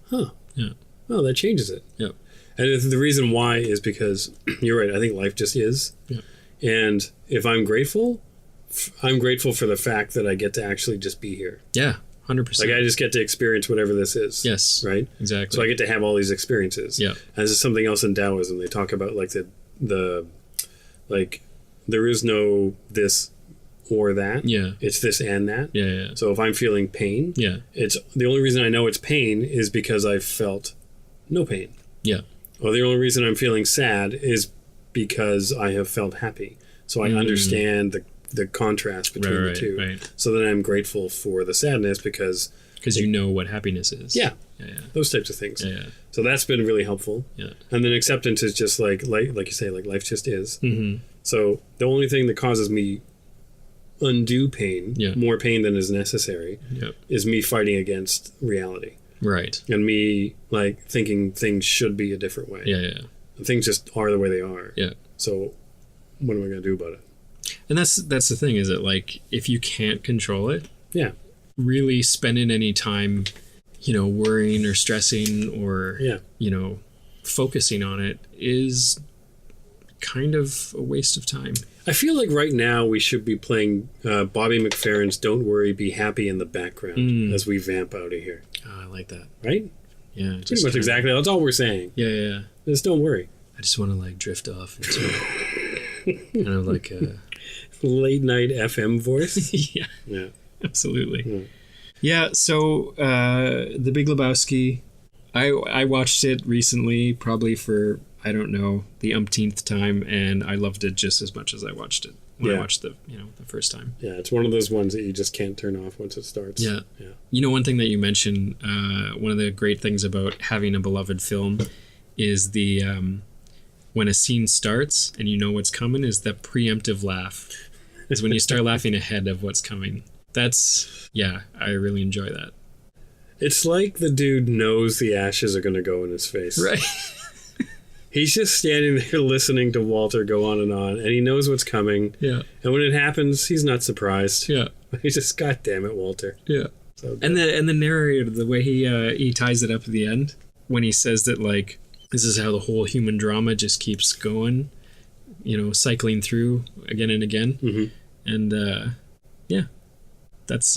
huh. Yeah. Oh, that changes it. Yep. And the reason why is because, you're right, I think life just is. Yeah. And if I'm grateful for the fact that I get to actually just be here. Yeah, 100%. Like I just get to experience whatever this is. Yes. Right? Exactly. So I get to have all these experiences. Yeah. And this is something else in Taoism. They talk about like the like there is no this or that. Yeah. It's this and that. Yeah. So if I'm feeling pain, it's the only reason I know it's pain is because I've felt no pain. Yeah. Or the only reason I'm feeling sad is because I have felt happy. So I understand the contrast between the two. Right. So then I'm grateful for the sadness because you know what happiness is. Yeah. Those types of things. Yeah. So that's been really helpful. Yeah. And then acceptance is just like you say, like life just is. Mm-hmm. So the only thing that causes me undue pain, more pain than is necessary, is me fighting against reality. Right. And me like thinking things should be a different way. Yeah. Things just are the way they are. Yeah. So what am I going to do about it? And that's the thing, is that like if you can't control it, really spending any time, worrying or stressing or focusing on it is kind of a waste of time. I feel like right now we should be playing Bobby McFerrin's "Don't Worry, Be Happy" in the background as we vamp out of here. Oh, I like that. Right? Yeah. Pretty much exactly. That's all we're saying. Yeah. Just don't worry. I just want to like drift off into kind of like a late night FM voice. Yeah. Absolutely. Yeah. So The Big Lebowski, I watched it recently, probably for I don't know the umpteenth time, and I loved it just as much as I watched it when I watched the first time. Yeah, it's one of those ones that you just can't turn off once it starts. Yeah. One thing that you mentioned, one of the great things about having a beloved film is the when a scene starts and you know what's coming, is the preemptive laugh. Is when you start laughing ahead of what's coming. I really enjoy that. It's like the dude knows the ashes are going to go in his face. Right. He's just standing there listening to Walter go on, and he knows what's coming. Yeah. And when it happens, he's not surprised. Yeah. He's just, God damn it, Walter. Yeah. So and the narrator, the way he ties it up at the end, when he says that, like, this is how the whole human drama just keeps going, you know, cycling through again and again. Mm-hmm. And that's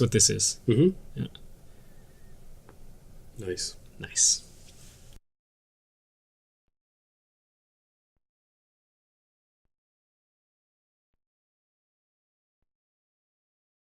what this is. Mm-hmm. Yeah. Nice.